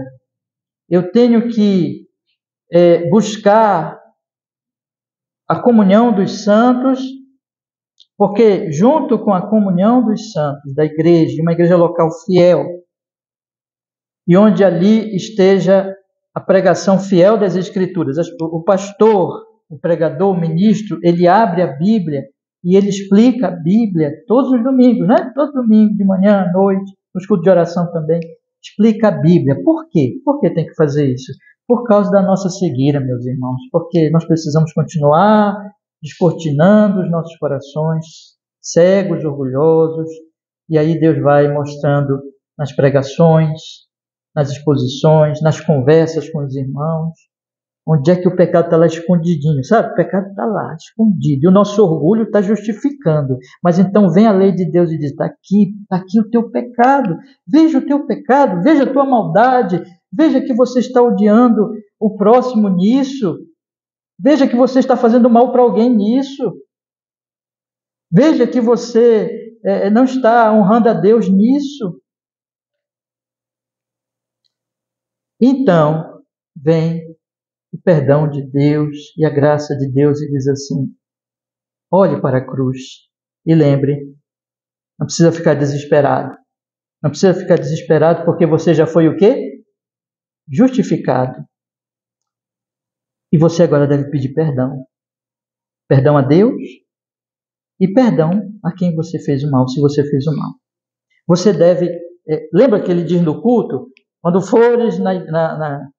eu tenho que buscar a comunhão dos santos, porque junto com a comunhão dos santos, da igreja, uma igreja local fiel, e onde ali esteja a pregação fiel das Escrituras, o pastor, o pregador, o ministro, ele abre a Bíblia e ele explica a Bíblia todos os domingos, né? Todo domingo, de manhã, à noite, nos cultos de oração também, explica a Bíblia. Por quê? Por que tem que fazer isso? Por causa da nossa cegueira, meus irmãos, porque nós precisamos continuar descortinando os nossos corações, cegos, orgulhosos, e aí Deus vai mostrando nas pregações, nas exposições, nas conversas com os irmãos, Onde é que o pecado está lá escondidinho, sabe? O pecado está lá, escondido. E o nosso orgulho está justificando. Mas então vem a lei de Deus e diz, está aqui o teu pecado. Veja o teu pecado, veja a tua maldade. Veja que você está odiando o próximo nisso. Veja que você está fazendo mal para alguém nisso. Veja que você não está honrando a Deus nisso. Então, vem o perdão de Deus e a graça de Deus e diz assim, olhe para a cruz e lembre, não precisa ficar desesperado. Não precisa ficar desesperado porque você já foi o quê? Justificado. E você agora deve pedir perdão. Perdão a Deus e perdão a quem você fez o mal, se você fez o mal. Você deve, lembra que ele diz no culto, quando fores no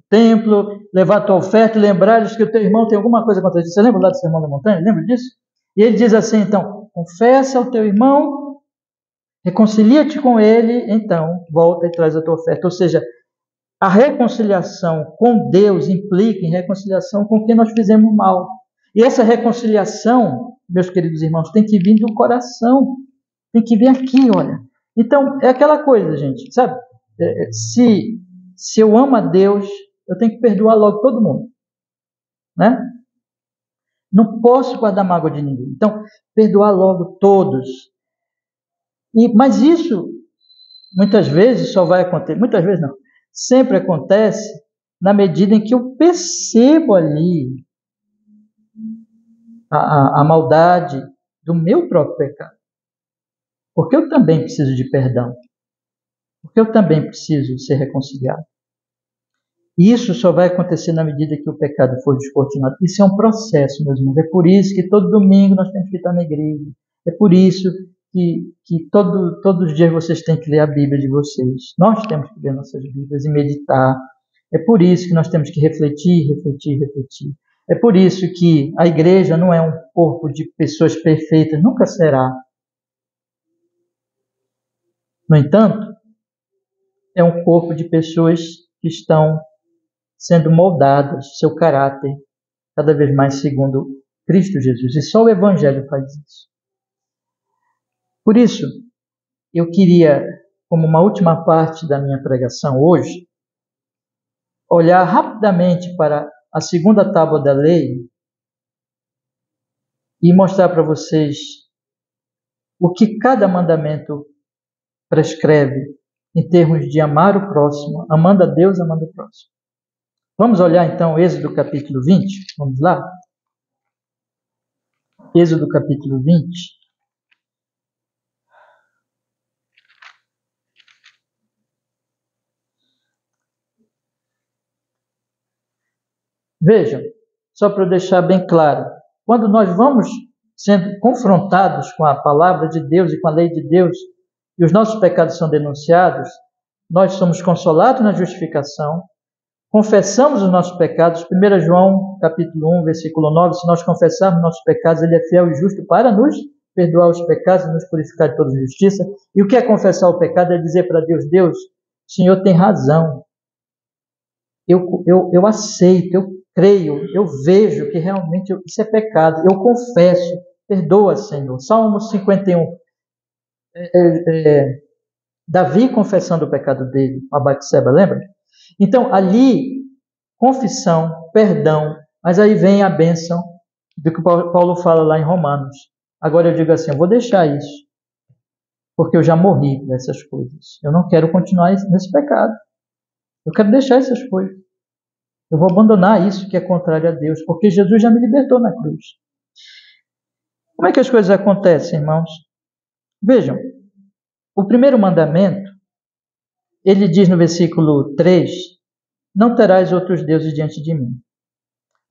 templo, levar a tua oferta e lembrares que o teu irmão tem alguma coisa contra ti. Você lembra lá do Sermão da Montanha? Lembra disso? E ele diz assim, então, confessa ao teu irmão, reconcilia-te com ele, então volta e traz a tua oferta. Ou seja, a reconciliação com Deus implica em reconciliação com quem nós fizemos mal. E essa reconciliação, meus queridos irmãos, tem que vir do coração. Tem que vir aqui, olha. Então, é aquela coisa, gente, sabe? Se eu amo a Deus, eu tenho que perdoar logo todo mundo. Né? Não posso guardar mágoa de ninguém. Então, perdoar logo todos. Mas isso, muitas vezes, só vai acontecer. Muitas vezes não. Sempre acontece na medida em que eu percebo ali a maldade do meu próprio pecado. Porque eu também preciso de perdão. Porque eu também preciso ser reconciliado. E isso só vai acontecer na medida que o pecado for descortinado. Isso é um processo, meus irmãos. É por isso que todo domingo nós temos que estar na igreja. É por isso que todos os dias vocês têm que ler a Bíblia de vocês. Nós temos que ler nossas Bíblias e meditar. É por isso que nós temos que refletir. É por isso que a igreja não é um corpo de pessoas perfeitas, nunca será. No entanto, é um corpo de pessoas que estão sendo moldadas, seu caráter, cada vez mais segundo Cristo Jesus. E só o Evangelho faz isso. Por isso, eu queria, como uma última parte da minha pregação hoje, olhar rapidamente para a segunda tábua da lei e mostrar para vocês o que cada mandamento prescreve em termos de amar o próximo, amando a Deus, amando o próximo. Vamos olhar então Êxodo capítulo 20? Vamos lá? Êxodo capítulo 20. Vejam, só para eu deixar bem claro, quando nós vamos sendo confrontados com a palavra de Deus e com a lei de Deus, e os nossos pecados são denunciados, nós somos consolados na justificação, confessamos os nossos pecados. 1 João capítulo 1, versículo 9, se nós confessarmos nossos pecados, Ele é fiel e justo para nos perdoar os pecados e nos purificar de toda injustiça. E o que é confessar o pecado? É dizer para Deus, Deus, o Senhor tem razão. Eu aceito, eu creio, eu vejo que realmente isso é pecado. Eu confesso, perdoa, Senhor. Salmo 51. Davi confessando o pecado dele, a Batseba, lembra? Então, ali, confissão, perdão, mas aí vem a bênção do que Paulo fala lá em Romanos. Agora eu digo assim, eu vou deixar isso, porque eu já morri nessas coisas. Eu não quero continuar nesse pecado. Eu quero deixar essas coisas. Eu vou abandonar isso que é contrário a Deus, porque Jesus já me libertou na cruz. Como é que as coisas acontecem, irmãos? Vejam, o primeiro mandamento, ele diz no versículo 3, não terás outros deuses diante de mim.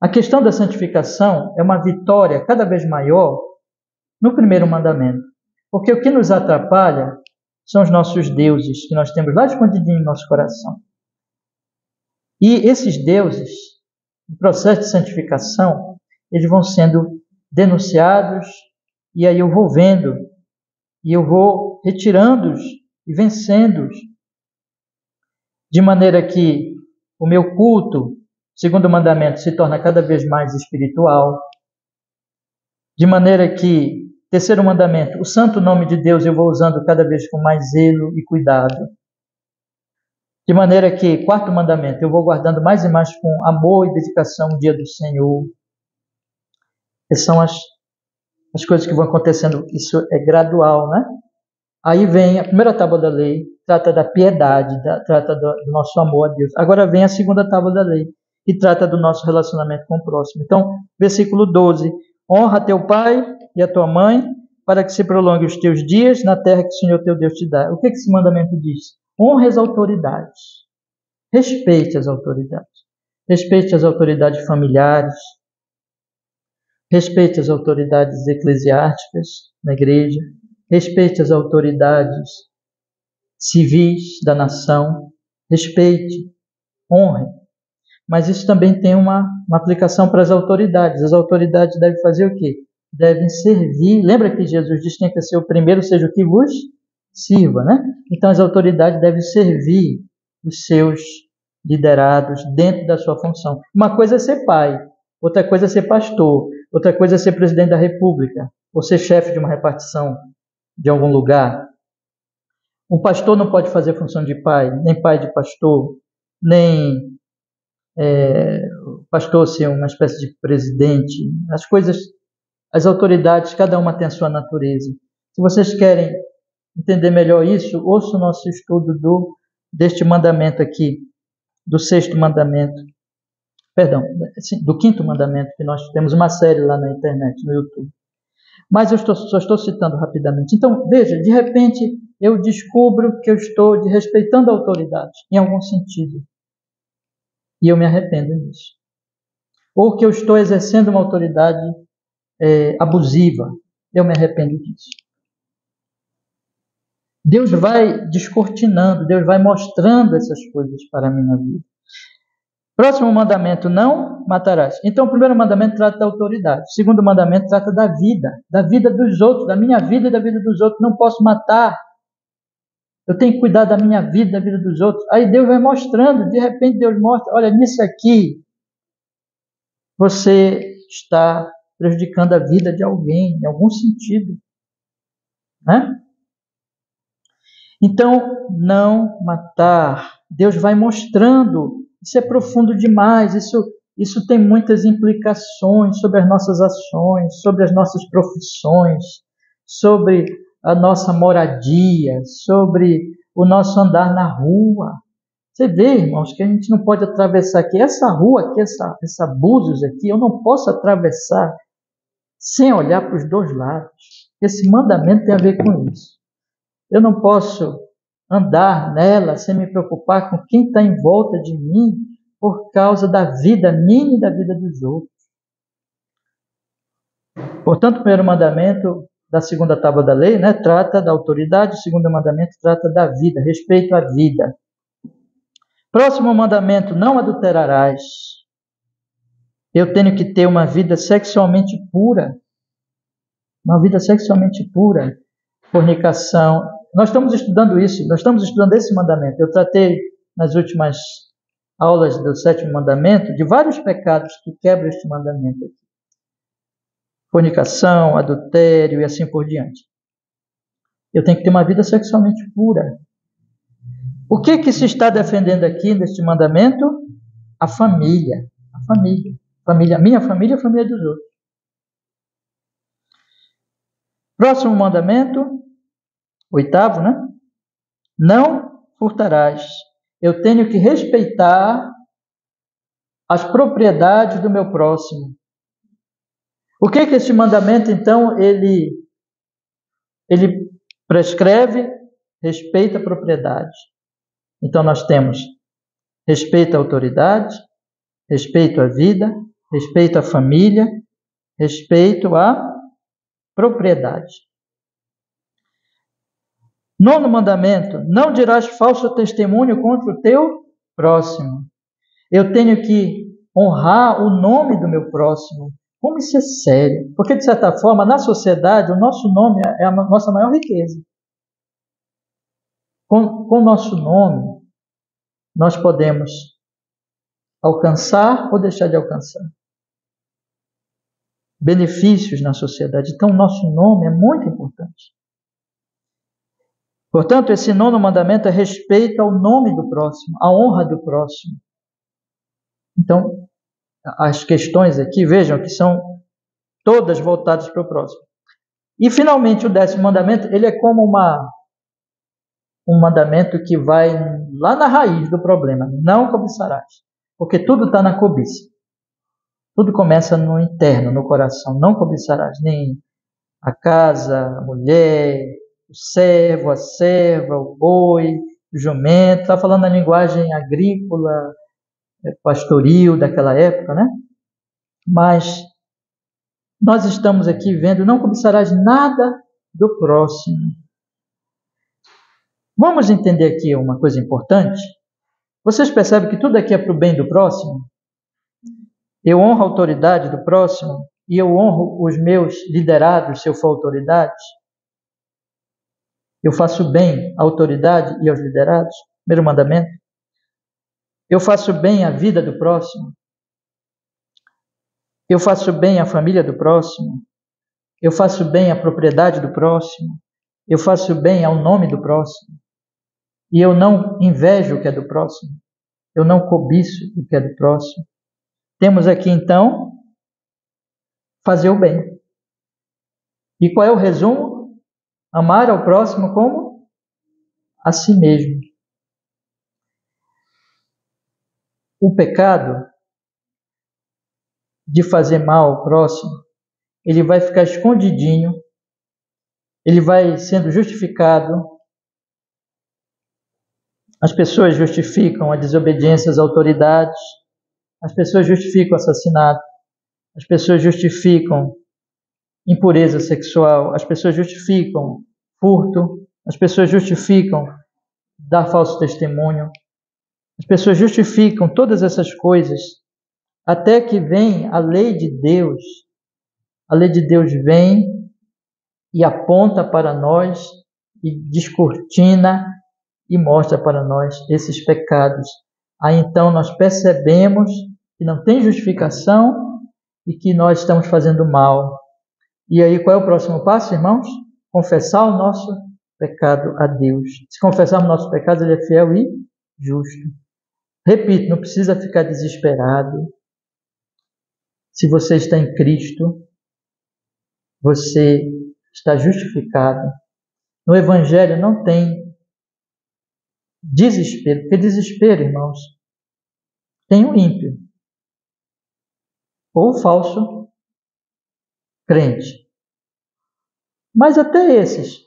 A questão da santificação é uma vitória cada vez maior no primeiro mandamento, porque o que nos atrapalha são os nossos deuses, que nós temos lá escondidinho no nosso coração. E esses deuses, no processo de santificação, eles vão sendo denunciados, e aí eu vou vendo, e eu vou retirando-os e vencendo-os, de maneira que o meu culto O segundo mandamento se torna cada vez mais espiritual. De maneira que, terceiro mandamento, o santo nome de Deus eu vou usando cada vez com mais zelo e cuidado. De maneira que, quarto mandamento, eu vou guardando mais e mais com amor e dedicação o dia do Senhor. Essas são as coisas que vão acontecendo, isso é gradual, né? Aí vem a primeira tábua da lei, trata da piedade, trata do nosso amor a Deus. Agora vem a segunda tábua da lei, que trata do nosso relacionamento com o próximo. Então, versículo 12, honra teu pai e a tua mãe, para que se prolongue os teus dias na terra que o Senhor teu Deus te dá. O que esse mandamento diz? Honre as autoridades, respeite as autoridades. Respeite as autoridades familiares, respeite as autoridades eclesiásticas na igreja, respeite as autoridades civis da nação, respeite, honre. Mas isso também tem uma aplicação para as autoridades. As autoridades devem fazer o quê? Devem servir. Lembra que Jesus disse que tem que ser o primeiro, seja o que vos sirva, né? Então as autoridades devem servir os seus liderados dentro da sua função. Uma coisa é ser pai, outra coisa é ser pastor, outra coisa é ser presidente da república, ou ser chefe de uma repartição de algum lugar. Um pastor não pode fazer função de pai, nem pai de pastor, nem pastor ser uma espécie de presidente. As coisas, as autoridades, cada uma tem a sua natureza. Se vocês querem entender melhor isso, ouça o nosso estudo deste mandamento aqui, do sexto mandamento, perdão, do quinto mandamento, que nós temos uma série lá na internet, no YouTube. Mas eu só estou citando rapidamente. Então, veja, de repente eu descubro que eu estou desrespeitando a autoridade, em algum sentido. E eu me arrependo disso. Ou que eu estou exercendo uma autoridade abusiva. Eu me arrependo disso. Deus vai descortinando, Deus vai mostrando essas coisas para a minha vida. Próximo mandamento, não matarás. Então, o primeiro mandamento trata da autoridade. O segundo mandamento trata da vida dos outros, da minha vida e da vida dos outros. Não posso matar. Eu tenho que cuidar da minha vida, da vida dos outros. Aí Deus vai mostrando, de repente Deus mostra, olha, nisso aqui você está prejudicando a vida de alguém, em algum sentido. Né? Então, não matar. Deus vai mostrando. Isso é profundo demais. Isso tem muitas implicações sobre as nossas ações, sobre as nossas profissões, sobre a nossa moradia, sobre o nosso andar na rua. Você vê, irmãos, que a gente não pode atravessar aqui. Essa rua aqui, essa Búzios aqui, eu não posso atravessar sem olhar para os dois lados. Esse mandamento tem a ver com isso. Eu não posso andar nela sem me preocupar com quem está em volta de mim por causa da vida minha e da vida dos outros. Portanto, o primeiro mandamento da segunda tábua da lei, né, trata da autoridade, o segundo mandamento trata da vida, respeito à vida. Próximo mandamento, não adulterarás. Eu tenho que ter uma vida sexualmente pura. Uma vida sexualmente pura. Fornicação. Nós estamos estudando isso, nós estamos estudando esse mandamento. Eu tratei nas últimas aulas do sétimo mandamento de vários pecados que quebram este mandamento aqui. Fornicação, adultério e assim por diante. Eu tenho que ter uma vida sexualmente pura. O que se está defendendo aqui neste mandamento? A família. A família. Minha família e a família dos outros. Próximo mandamento, oitavo, né? Não furtarás. Eu tenho que respeitar as propriedades do meu próximo. O que este mandamento, então, ele prescreve? Respeita a propriedade. Então, nós temos respeito à autoridade, respeito à vida, respeito à família, respeito à propriedade. Nono mandamento, não dirás falso testemunho contra o teu próximo. Eu tenho que honrar o nome do meu próximo. Como isso é sério? Porque, de certa forma, na sociedade, o nosso nome é a nossa maior riqueza. Com o nosso nome, nós podemos alcançar ou deixar de alcançar. Benefícios na sociedade. Então, o nosso nome é muito importante. Portanto, esse 9º mandamento é respeito ao nome do próximo, à honra do próximo. Então, as questões aqui, vejam que são todas voltadas para o próximo. E, finalmente, o 10º mandamento, ele é como um mandamento que vai lá na raiz do problema. Não cobiçarás. Porque tudo está na cobiça. Tudo começa no interno, no coração. Não cobiçarás nem a casa, a mulher, o servo, a serva, o boi, o jumento. Está falando na linguagem agrícola, pastoril daquela época, né? Mas nós estamos aqui vendo, não cobiçarás nada do próximo. Vamos entender aqui uma coisa importante. Vocês percebem que tudo aqui é para o bem do próximo? Eu honro a autoridade do próximo e eu honro os meus liderados se eu for autoridade. Eu faço bem à autoridade e aos liderados. Primeiro mandamento. Eu faço bem à vida do próximo. Eu faço bem à família do próximo. Eu faço bem à propriedade do próximo. Eu faço bem ao nome do próximo. E eu não invejo o que é do próximo. Eu não cobiço o que é do próximo. Temos aqui, então, fazer o bem. E qual é o resumo? Amar ao próximo como a si mesmo. O pecado de fazer mal ao próximo, ele vai ficar escondidinho, ele vai sendo justificado. As pessoas justificam a desobediência às autoridades, as pessoas justificam o assassinato, as pessoas justificam impureza sexual, as pessoas justificam furto, as pessoas justificam dar falso testemunho, as pessoas justificam todas essas coisas, até que vem a lei de Deus. A lei de Deus vem e aponta para nós e descortina e mostra para nós esses pecados. Aí então nós percebemos que não tem justificação e que nós estamos fazendo mal. E aí qual é o próximo passo, irmãos? Confessar o nosso pecado a Deus. Se confessarmos nossos pecados, Ele é fiel e justo. Repito, não precisa ficar desesperado. Se você está em Cristo, você está justificado. No Evangelho não tem desespero, porque desespero, irmãos, tem o ímpio ou o falso crente. Mas até esses,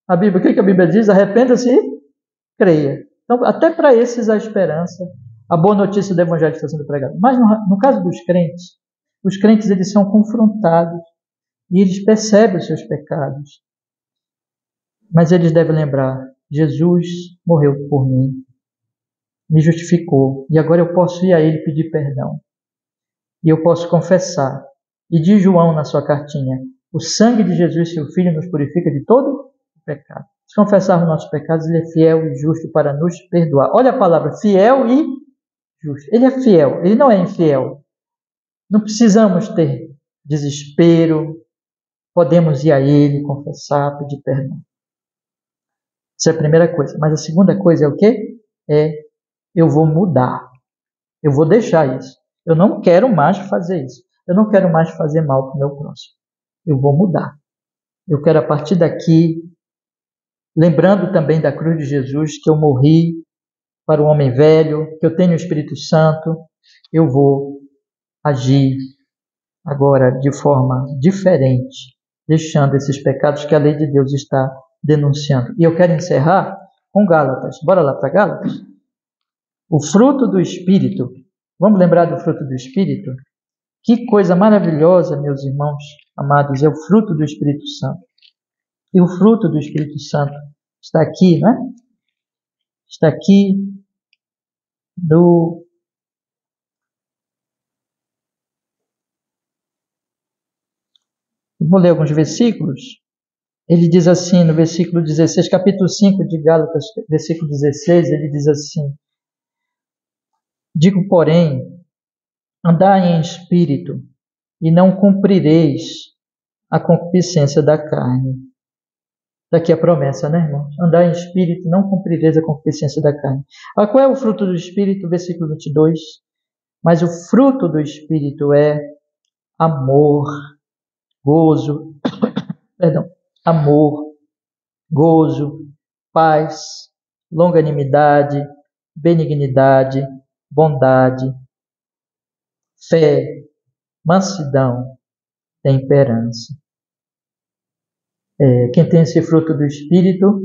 a Bíblia, o que a Bíblia diz? Arrependa-se e creia. Então, até para esses há esperança. A boa notícia do Evangelho está sendo pregada. Mas no caso dos crentes, os crentes eles são confrontados e eles percebem os seus pecados. Mas eles devem lembrar, Jesus morreu por mim, me justificou, e agora eu posso ir a Ele pedir perdão. E eu posso confessar. E diz João na sua cartinha, o sangue de Jesus, seu Filho, nos purifica de todo o pecado. Se confessarmos nossos pecados, Ele é fiel e justo para nos perdoar. Olha a palavra, fiel e justo. Ele é fiel, Ele não é infiel. Não precisamos ter desespero, podemos ir a Ele, confessar, pedir perdão. Essa é a primeira coisa. Mas a segunda coisa é o quê? Eu vou mudar. Eu vou deixar isso. Eu não quero mais fazer isso. Eu não quero mais fazer mal para o meu próximo. Eu vou mudar. Eu quero, a partir daqui, lembrando também da cruz de Jesus, que eu morri para o homem velho, que eu tenho o Espírito Santo, eu vou agir agora de forma diferente, deixando esses pecados que a lei de Deus está denunciando. E eu quero encerrar com Gálatas. Bora lá para Gálatas? O fruto do Espírito. Vamos lembrar do fruto do Espírito? Que coisa maravilhosa, meus irmãos amados, é o fruto do Espírito Santo. E o fruto do Espírito Santo está aqui, né? Está aqui no... Eu vou ler alguns versículos. Ele diz assim, no versículo 16, capítulo 5 de Gálatas, versículo 16, ele diz assim: digo, porém, andai em espírito, e não cumprireis a concupiscência da carne. Daqui a promessa, né, irmãos? Andai em espírito, e não cumprireis a concupiscência da carne. Qual é o fruto do espírito? Versículo 22. Mas o fruto do espírito é amor, gozo, amor, gozo, paz, longanimidade, benignidade, bondade, fé, mansidão, temperança. Quem tem esse fruto do Espírito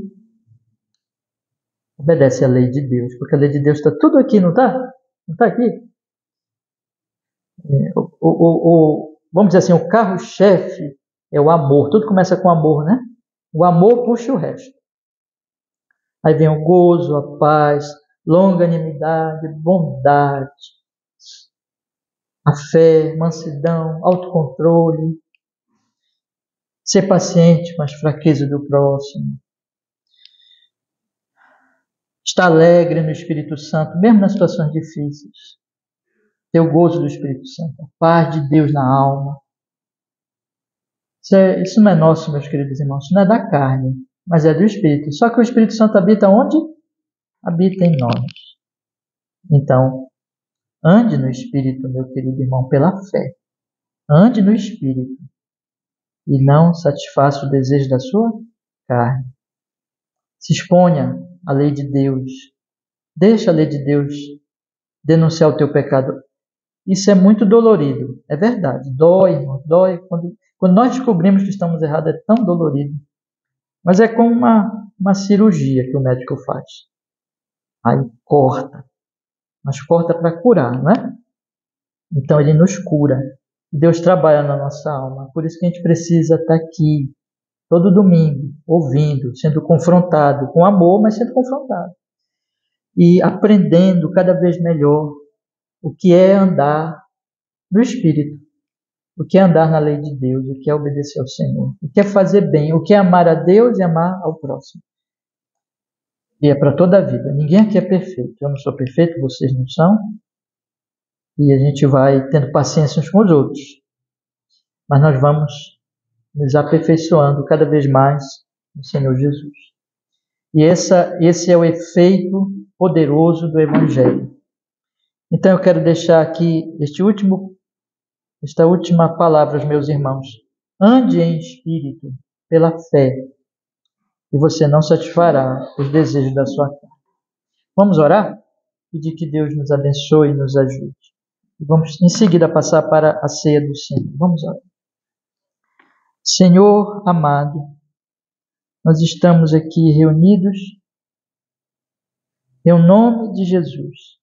obedece à lei de Deus, porque a lei de Deus está tudo aqui, não está? Não está aqui? Vamos dizer assim, o carro-chefe é o amor. Tudo começa com amor, né? O amor puxa o resto. Aí vem o gozo, a paz, longanimidade, bondade, a fé, mansidão, autocontrole, ser paciente com as fraquezas do próximo, estar alegre no Espírito Santo, mesmo nas situações difíceis, ter o gozo do Espírito Santo, a paz de Deus na alma. Isso não é nosso, meus queridos irmãos, isso não é da carne, mas é do Espírito. Só que o Espírito Santo habita onde? Habita em nós. Então, ande no Espírito, meu querido irmão, pela fé. Ande no Espírito e não satisfaça o desejo da sua carne. Se exponha à lei de Deus. Deixa a lei de Deus denunciar o teu pecado. Isso é muito dolorido, é verdade. Dói, irmão, dói. Quando nós descobrimos que estamos errados, é tão dolorido. Mas é como uma cirurgia que o médico faz. Aí corta. Mas corta para curar, não é? Então ele nos cura. Deus trabalha na nossa alma. Por isso que a gente precisa estar aqui, todo domingo, ouvindo, sendo confrontado, com amor, mas sendo confrontado. E aprendendo cada vez melhor o que é andar no Espírito, o que é andar na lei de Deus, o que é obedecer ao Senhor, o que é fazer bem, o que é amar a Deus e amar ao próximo. E é para toda a vida. Ninguém aqui é perfeito. Eu não sou perfeito, vocês não são. E a gente vai tendo paciência uns com os outros. Mas nós vamos nos aperfeiçoando cada vez mais no Senhor Jesus. E esse é o efeito poderoso do Evangelho. Então eu quero deixar aqui esta última palavra aos meus irmãos. Ande em espírito, pela fé, e você não satisfará os desejos da sua carne. Vamos orar? Pedir que Deus nos abençoe e nos ajude. E vamos em seguida passar para a ceia do Senhor. Vamos orar. Senhor amado, nós estamos aqui reunidos em nome de Jesus,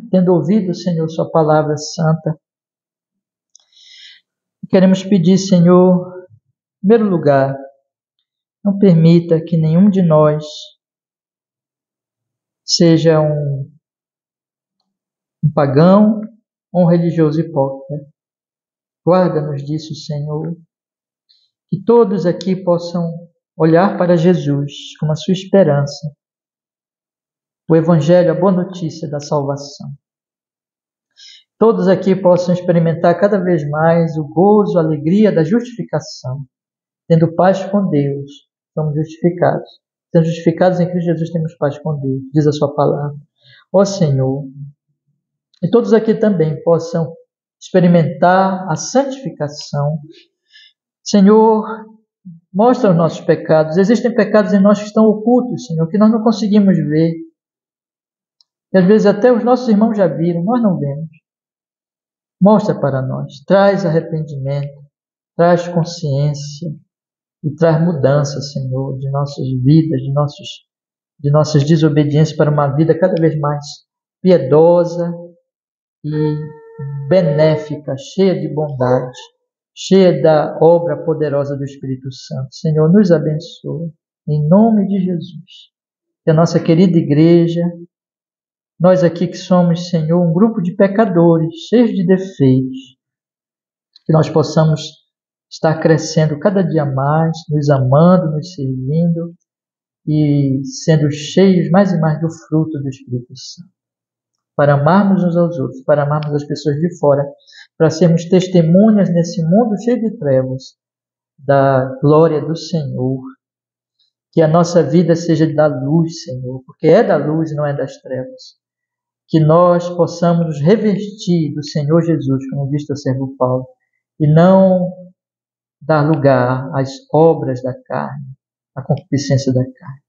tendo ouvido, Senhor, sua palavra santa. Queremos pedir, Senhor, em primeiro lugar, não permita que nenhum de nós seja um pagão ou um religioso hipócrita. Guarda-nos disso, Senhor. Que todos aqui possam olhar para Jesus como a sua esperança. O Evangelho, a boa notícia da salvação. Todos aqui possam experimentar cada vez mais o gozo, a alegria da justificação. Tendo paz com Deus, somos justificados. Sendo justificados em Cristo Jesus, temos paz com Deus, diz a sua palavra. Ó Senhor, e todos aqui também possam experimentar a santificação. Senhor, mostra os nossos pecados. Existem pecados em nós que estão ocultos, Senhor, que nós não conseguimos ver. E às vezes até os nossos irmãos já viram, nós não vemos. Mostra para nós, traz arrependimento, traz consciência e traz mudança, Senhor, de nossas vidas, de nossas desobediências para uma vida cada vez mais piedosa e benéfica, cheia de bondade, cheia da obra poderosa do Espírito Santo. Senhor, nos abençoe, em nome de Jesus. Que a nossa querida igreja, nós aqui que somos, Senhor, um grupo de pecadores, cheios de defeitos, que nós possamos estar crescendo cada dia mais, nos amando, nos servindo e sendo cheios mais e mais do fruto do Espírito Santo. para amarmos uns aos outros, para amarmos as pessoas de fora, para sermos testemunhas nesse mundo cheio de trevas da glória do Senhor. Que a nossa vida seja da luz, Senhor, porque é da luz e não é das trevas. Que nós possamos nos revestir do Senhor Jesus, como diz o servo Paulo, e não dar lugar às obras da carne, à concupiscência da carne.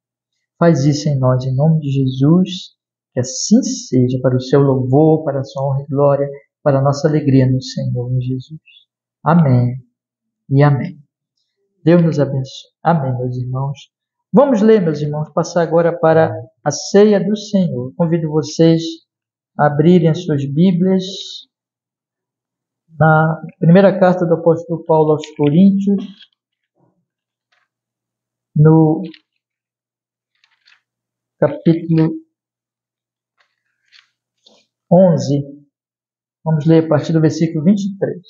Faz isso em nós, em nome de Jesus, que assim seja, para o seu louvor, para a sua honra e glória, para a nossa alegria no Senhor, em Jesus. Amém e amém. Deus nos abençoe. Amém, meus irmãos. Vamos ler, meus irmãos, passar agora para a ceia do Senhor. Convido vocês a abrirem as suas Bíblias na primeira carta do apóstolo Paulo aos Coríntios, no capítulo 11. Vamos ler a partir do versículo 23.